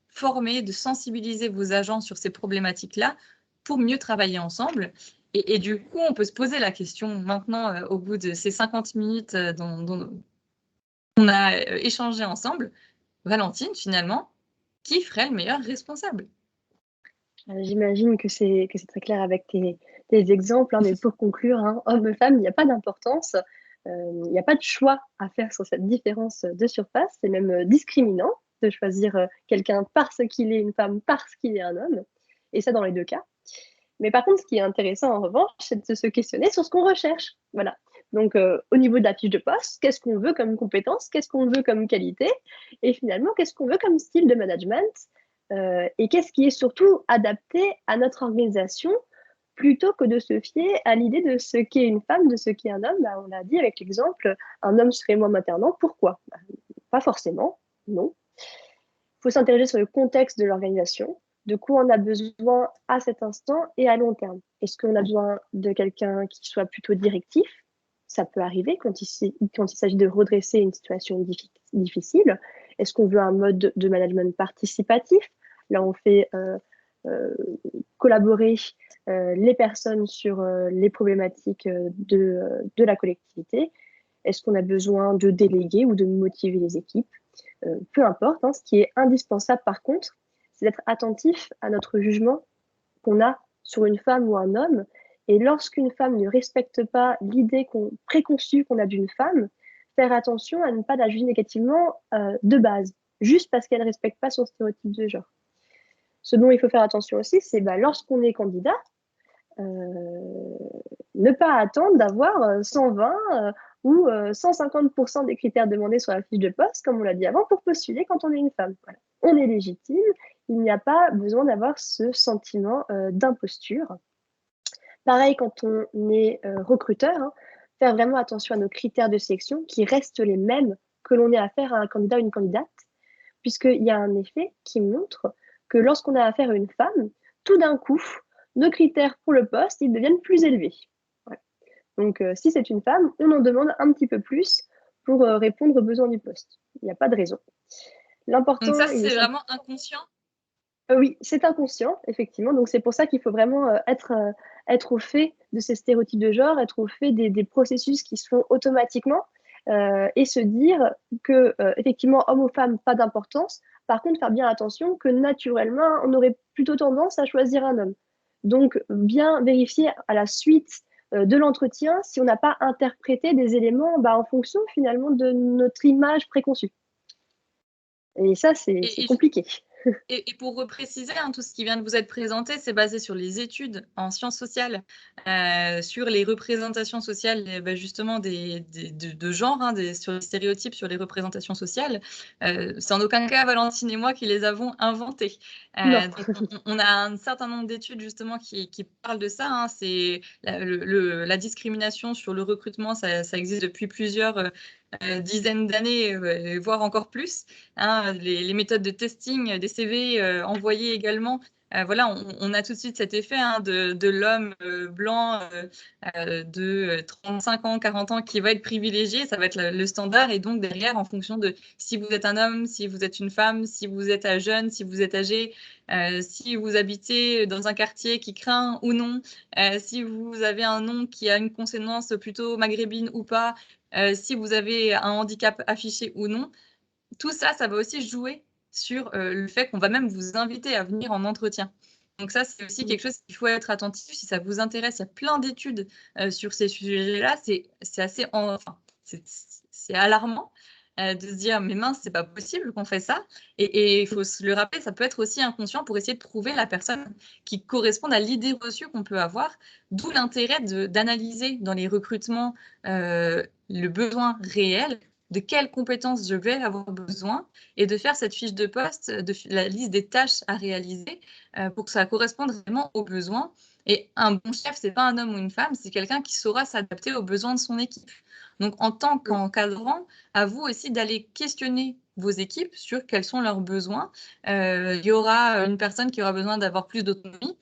A: former, de sensibiliser vos agents sur ces problématiques-là pour mieux travailler ensemble. Et du coup, on peut se poser la question maintenant, au bout de ces 50 minutes dont on a échangé ensemble, Valentine, finalement, qui ferait le meilleur responsable?
B: J'imagine que c'est très clair avec tes exemples, hein, mais pour conclure, hein, homme-femme, il n'y a pas d'importance, il n'y a pas de choix à faire sur cette différence de surface. C'est même discriminant de choisir quelqu'un parce qu'il est une femme, parce qu'il est un homme, et ça dans les deux cas. Mais par contre, ce qui est intéressant en revanche, c'est de se questionner sur ce qu'on recherche. Voilà. Donc, au niveau de la fiche de poste, qu'est-ce qu'on veut comme compétence, qu'est-ce qu'on veut comme qualité, et finalement, qu'est-ce qu'on veut comme style de management, et qu'est-ce qui est surtout adapté à notre organisation, plutôt que de se fier à l'idée de ce qu'est une femme, de ce qu'est un homme. Bah, on l'a dit avec l'exemple, un homme serait moins maternant. Pourquoi? Bah, pas forcément, non. Il faut s'interroger sur le contexte de l'organisation, de quoi on a besoin à cet instant et à long terme. Est-ce qu'on a besoin de quelqu'un qui soit plutôt directif? Ça peut arriver quand il s'agit de redresser une situation difficile. Est-ce qu'on veut un mode de management participatif? Là, on fait collaborer les personnes sur les problématiques de la collectivité. Est-ce qu'on a besoin de déléguer ou de motiver les équipes? Peu importe, hein. Ce qui est indispensable par contre, c'est d'être attentif à notre jugement qu'on a sur une femme ou un homme. Et lorsqu'une femme ne respecte pas l'idée préconçue qu'on a d'une femme, faire attention à ne pas la juger négativement de base, juste parce qu'elle ne respecte pas son stéréotype de genre. Ce dont il faut faire attention aussi, c'est lorsqu'on est candidat, ne pas attendre d'avoir 120 ou 150% des critères demandés sur la fiche de poste, comme on l'a dit avant, pour postuler quand on est une femme. Voilà. On est légitime, il n'y a pas besoin d'avoir ce sentiment d'imposture. Pareil quand on est recruteur, hein, faire vraiment attention à nos critères de sélection qui restent les mêmes que l'on ait affaire à un candidat ou une candidate, puisqu'il y a un effet qui montre que lorsqu'on a affaire à une femme, tout d'un coup, nos critères pour le poste, ils deviennent plus élevés. Voilà. Donc, si c'est une femme, on en demande un petit peu plus pour répondre aux besoins du poste. Il n'y a pas de raison. L'important,
A: Donc ça, c'est vraiment inconscient?
B: Oui, c'est inconscient, effectivement. Donc, c'est pour ça qu'il faut vraiment être au fait de ces stéréotypes de genre, être au fait des processus qui se font automatiquement et se dire que, effectivement, homme ou femme, pas d'importance. Par contre, faire bien attention que naturellement, on aurait plutôt tendance à choisir un homme. Donc, bien vérifier à la suite de l'entretien si on n'a pas interprété des éléments en fonction finalement de notre image préconçue. Et ça, c'est compliqué.
A: Et pour repréciser, hein, tout ce qui vient de vous être présenté, c'est basé sur les études en sciences sociales, sur les représentations sociales, justement de genre, hein, sur les stéréotypes, sur les représentations sociales. C'est en aucun cas Valentine et moi qui les avons inventés. Donc on a un certain nombre d'études justement qui parlent de ça, hein. C'est la discrimination sur le recrutement, ça existe depuis plusieurs dizaines d'années, voire encore plus, hein. Les méthodes de testing des CV envoyés également, voilà, on a tout de suite cet effet, hein, de l'homme blanc de 35 ans, 40 ans qui va être privilégié, ça va être le standard. Et donc derrière, en fonction de si vous êtes un homme, si vous êtes une femme, si vous êtes jeune, si vous êtes âgé, si vous habitez dans un quartier qui craint ou non, si vous avez un nom qui a une consonance plutôt maghrébine ou pas, si vous avez un handicap affiché ou non, tout ça, ça va aussi jouer sur le fait qu'on va même vous inviter à venir en entretien. Donc ça, c'est aussi quelque chose qu'il faut être attentif. Si ça vous intéresse, il y a plein d'études sur ces sujets-là. C'est assez, enfin, c'est alarmant de se dire, mais mince, c'est pas possible qu'on fait ça. Et il faut se le rappeler, ça peut être aussi inconscient pour essayer de trouver la personne qui corresponde à l'idée reçue qu'on peut avoir. D'où l'intérêt d'analyser dans les recrutements le besoin réel, de quelles compétences je vais avoir besoin, et de faire cette fiche de poste, la liste des tâches à réaliser pour que ça corresponde vraiment aux besoins. Et un bon chef, c'est pas un homme ou une femme, c'est quelqu'un qui saura s'adapter aux besoins de son équipe. Donc, en tant qu'encadrant, à vous aussi d'aller questionner vos équipes sur quels sont leurs besoins. Il y aura une personne qui aura besoin d'avoir plus d'autonomie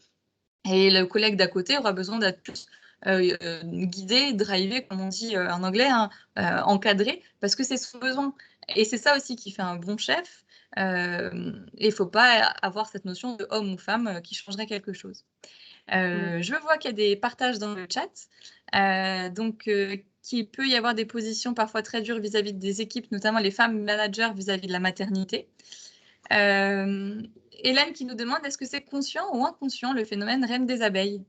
A: et le collègue d'à côté aura besoin d'être plus guidé, drivé, comme on dit en anglais, hein, encadré, parce que c'est son besoin. Et c'est ça aussi qui fait un bon chef. Et il ne faut pas avoir cette notion de homme ou femme qui changerait quelque chose. Je vois qu'il y a des partages dans le chat. Qu'il peut y avoir des positions parfois très dures vis-à-vis des équipes, notamment les femmes managers vis-à-vis de la maternité. Hélène qui nous demande, est-ce que c'est conscient ou inconscient le phénomène reine des abeilles?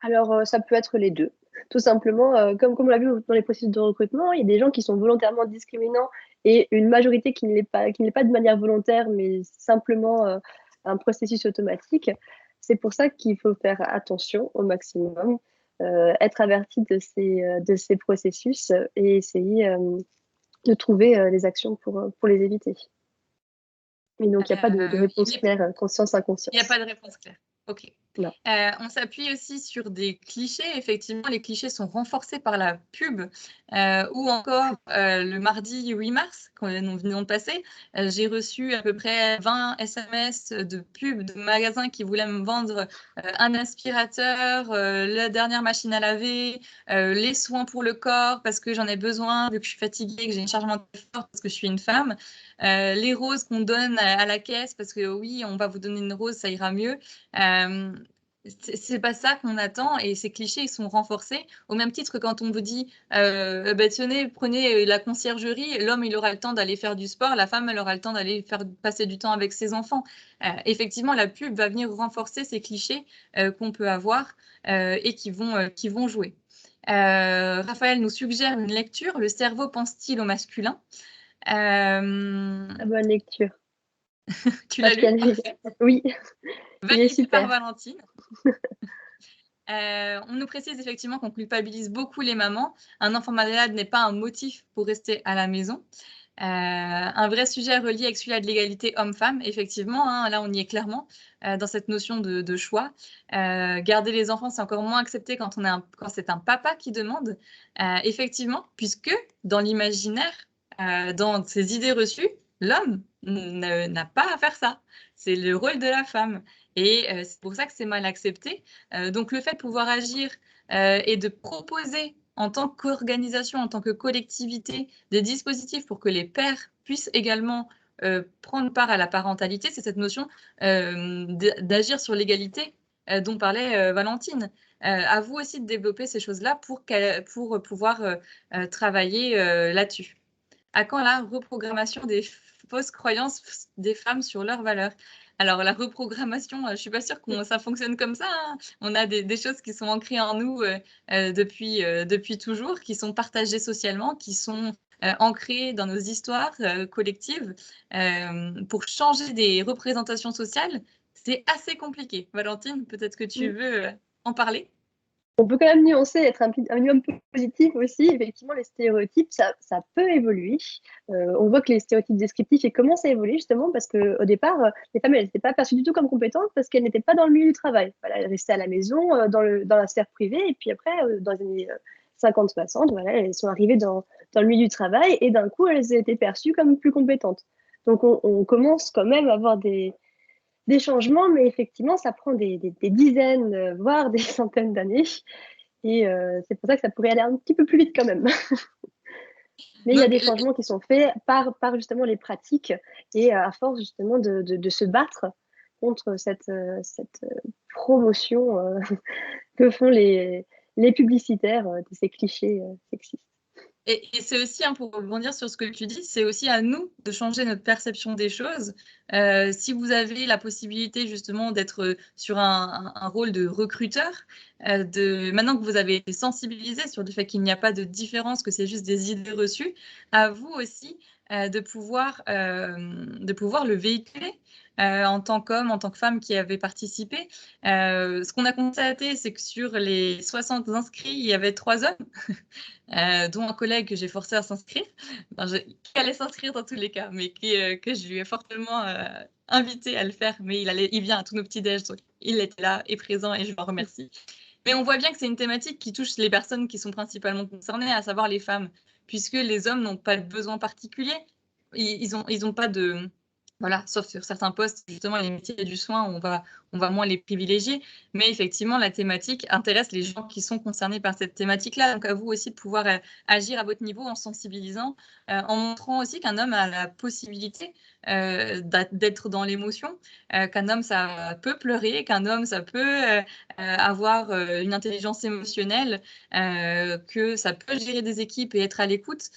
B: Alors, ça peut être les deux. Tout simplement, comme on l'a vu dans les processus de recrutement, il y a des gens qui sont volontairement discriminants et une majorité qui ne l'est pas de manière volontaire, mais simplement un processus automatique. C'est pour ça qu'il faut faire attention au maximum, être averti de ces processus et essayer de trouver les actions pour les éviter. Et donc, il n'y a pas de réponse claire, conscience-inconscience.
A: Il n'y a pas de réponse claire. Ok.
B: Non.
A: On s'appuie aussi sur des clichés. Effectivement, les clichés sont renforcés par la pub ou encore le mardi 8 mars, quand nous venons de passer, j'ai reçu à peu près 20 SMS de pubs de magasins qui voulaient me vendre un aspirateur, la dernière machine à laver, les soins pour le corps parce que j'en ai besoin, vu que je suis fatiguée, que j'ai une charge mentale forte parce que je suis une femme. Les roses qu'on donne à la caisse parce que oui, on va vous donner une rose, ça ira mieux. C'est pas ça qu'on attend et ces clichés ils sont renforcés au même titre que quand on vous dit tenez, prenez la conciergerie, l'homme il aura le temps d'aller faire du sport, la femme elle aura le temps d'aller passer du temps avec ses enfants. Effectivement, la pub va venir renforcer ces clichés qu'on peut avoir et qui vont jouer. Raphaël nous suggère une lecture, Le cerveau pense-t-il au masculin?
B: Bonne lecture.
A: Tu l'as lu?
B: Oui, il est
A: Validé par
B: super.
A: Valentine. On nous précise effectivement qu'on culpabilise beaucoup les mamans. Un enfant malade n'est pas un motif pour rester à la maison. Un vrai sujet relié avec celui-là de l'égalité homme-femme, effectivement, hein, là on y est clairement dans cette notion de choix. Garder les enfants, c'est encore moins accepté quand c'est un papa qui demande, effectivement, puisque dans l'imaginaire, dans ses idées reçues, l'homme n'a pas à faire ça. C'est le rôle de la femme. Et c'est pour ça que c'est mal accepté. Donc le fait de pouvoir agir et de proposer en tant qu'organisation, en tant que collectivité, des dispositifs pour que les pères puissent également prendre part à la parentalité, c'est cette notion d'agir sur l'égalité dont parlait Valentine. À vous aussi de développer ces choses-là pour pouvoir travailler là-dessus. À quand la reprogrammation des fausses croyances des femmes sur leurs valeurs? Alors, la reprogrammation, je ne suis pas sûre que ça fonctionne comme ça, hein. On a des choses qui sont ancrées en nous depuis toujours, qui sont partagées socialement, qui sont ancrées dans nos histoires collectives. Pour changer des représentations sociales, c'est assez compliqué. Valentine, peut-être que tu veux en parler?
B: On peut quand même nuancer, être un minimum positif aussi. Effectivement, les stéréotypes, ça peut évoluer. On voit que les stéréotypes descriptifs ils commencent à évoluer justement parce qu'au départ, les femmes, elles n'étaient pas perçues du tout comme compétentes parce qu'elles n'étaient pas dans le milieu du travail. Voilà, elles restaient à la maison, dans la sphère privée. Et puis après, dans les années 50-60, voilà, elles sont arrivées dans le milieu du travail et d'un coup, elles étaient perçues comme plus compétentes. Donc, on commence quand même à avoir des changements, mais effectivement, ça prend des dizaines, voire des centaines d'années. Et c'est pour ça que ça pourrait aller un petit peu plus vite quand même. Mais il y a des changements qui sont faits par justement les pratiques et à force justement de se battre contre cette promotion que font les publicitaires de ces clichés sexistes.
A: Et c'est aussi, pour rebondir sur ce que tu dis, c'est aussi à nous de changer notre perception des choses. Si vous avez la possibilité justement d'être sur un rôle de recruteur, maintenant que vous avez été sensibilisé sur le fait qu'il n'y a pas de différence, que c'est juste des idées reçues, à vous aussi de pouvoir le véhiculer en tant qu'homme, en tant que femme qui avait participé. Ce qu'on a constaté, c'est que sur les 60 inscrits, il y avait 3 hommes. Dont un collègue que j'ai forcé à s'inscrire, qui allait s'inscrire dans tous les cas, mais que je lui ai fortement invité à le faire. Mais il vient à tous nos petits déj, donc il était là et présent et je l'en remercie. Mais on voit bien que c'est une thématique qui touche les personnes qui sont principalement concernées, à savoir les femmes, puisque les hommes n'ont pas de besoin particulier. Ils ont pas de... Voilà, sauf sur certains postes, justement, les métiers du soin, on va moins les privilégier. Mais effectivement, la thématique intéresse les gens qui sont concernés par cette thématique-là. Donc, à vous aussi de pouvoir agir à votre niveau en sensibilisant, en montrant aussi qu'un homme a la possibilité d'être dans l'émotion, qu'un homme, ça peut pleurer, qu'un homme, ça peut avoir une intelligence émotionnelle, que ça peut gérer des équipes et être à l'écoute.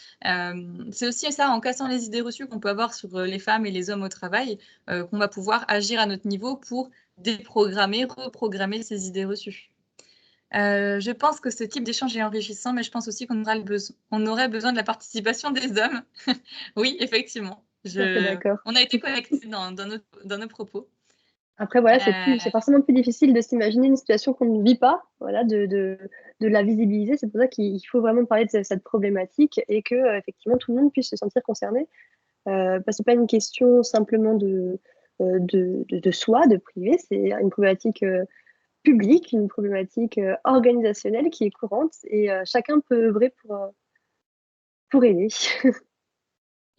A: C'est aussi ça, en cassant les idées reçues qu'on peut avoir sur les femmes et les hommes au travail, qu'on va pouvoir agir à notre niveau pour déprogrammer, reprogrammer ces idées reçues. Je pense que ce type d'échange est enrichissant, mais je pense aussi qu'on aurait besoin de la participation des hommes. Oui, effectivement.
B: Tout à fait d'accord.
A: On a été connectés dans nos propos.
B: Après, voilà, c'est forcément plus difficile de s'imaginer une situation qu'on ne vit pas, voilà, de la visibiliser. C'est pour ça qu'il faut vraiment parler de cette problématique et que, effectivement, tout le monde puisse se sentir concerné. Parce que c'est pas une question simplement de soi, de privé, c'est une problématique publique, une problématique organisationnelle qui est courante et chacun peut œuvrer pour aider.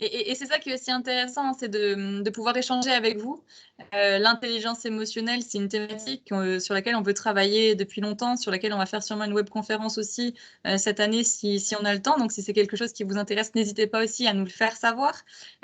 A: Et c'est ça qui est aussi intéressant, c'est de pouvoir échanger avec vous. L'intelligence émotionnelle, c'est une thématique sur laquelle on veut travailler depuis longtemps, sur laquelle on va faire sûrement une webconférence aussi cette année si on a le temps. Donc, si c'est quelque chose qui vous intéresse, n'hésitez pas aussi à nous le faire savoir.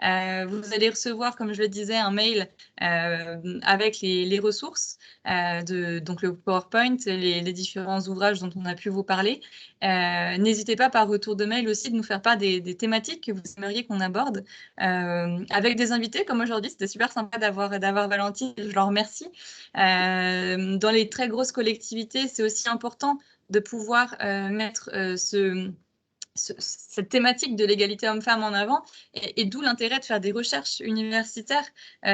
A: Vous allez recevoir, comme je le disais, un mail avec les ressources, donc le PowerPoint, les différents ouvrages dont on a pu vous parler. N'hésitez pas par retour de mail aussi de nous faire part des thématiques que vous aimeriez qu'on aborde avec des invités comme aujourd'hui. C'était super sympa d'avoir Valentine, je leur remercie. Dans les très grosses collectivités, c'est aussi important de pouvoir mettre cette thématique de l'égalité homme-femme en avant, et d'où l'intérêt de faire des recherches universitaires.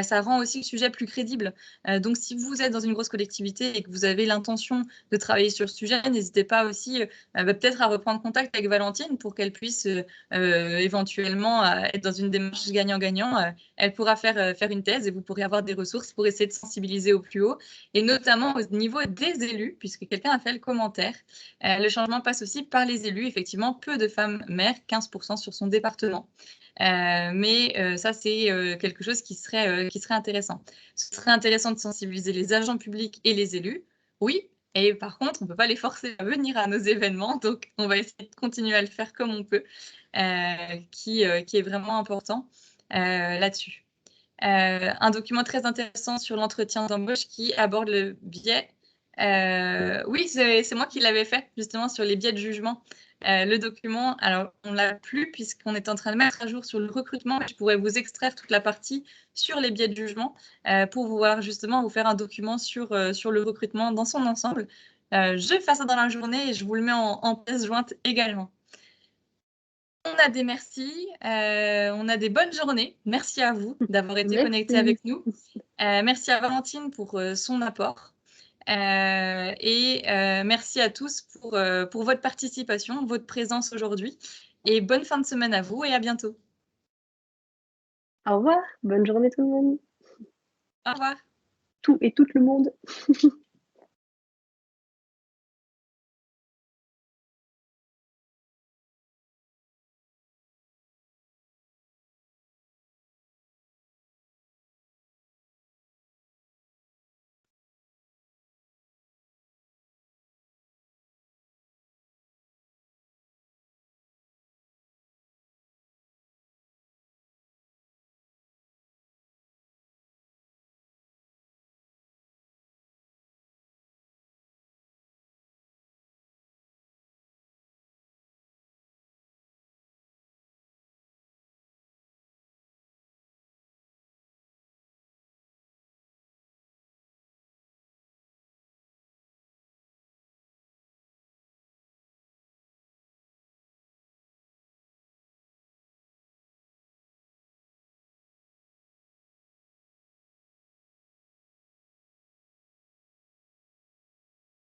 A: Ça rend aussi le sujet plus crédible. Donc, si vous être dans une grosse collectivité et que vous avez l'intention de travailler sur ce sujet, n'hésitez pas aussi peut-être à reprendre contact avec Valentine pour qu'elle puisse éventuellement être dans une démarche gagnant-gagnant. Elle pourra faire une thèse et vous pourrez avoir des ressources pour essayer de sensibiliser au plus haut, et notamment au niveau des élus, puisque quelqu'un a fait le commentaire. Le changement passe aussi par les élus. Effectivement, peu de femmes maires, 15% sur son département. Mais ça, c'est quelque chose qui serait intéressant. Ce serait intéressant de sensibiliser les agents publics et les élus, oui, et par contre, on ne peut pas les forcer à venir à nos événements, donc on va essayer de continuer à le faire comme on peut, qui est vraiment important là-dessus. Un document très intéressant sur l'entretien d'embauche qui aborde le biais. Oui, c'est moi qui l'avais fait, justement, sur les biais de jugement. Le document, alors on l'a plus puisqu'on est en train de mettre à jour sur le recrutement. Je pourrais vous extraire toute la partie sur les biais de jugement pour pouvoir justement vous faire un document sur le recrutement dans son ensemble. Je fais ça dans la journée et je vous le mets en pièce jointe également. On a des merci, on a des bonnes journées. Merci à vous d'avoir été connectés avec nous. Merci à Valentine pour son apport. Et merci à tous pour votre participation, votre présence aujourd'hui. Et bonne fin de semaine à vous et à bientôt.
B: Au revoir, bonne journée tout le monde.
A: Au revoir.
B: Tout et tout le monde.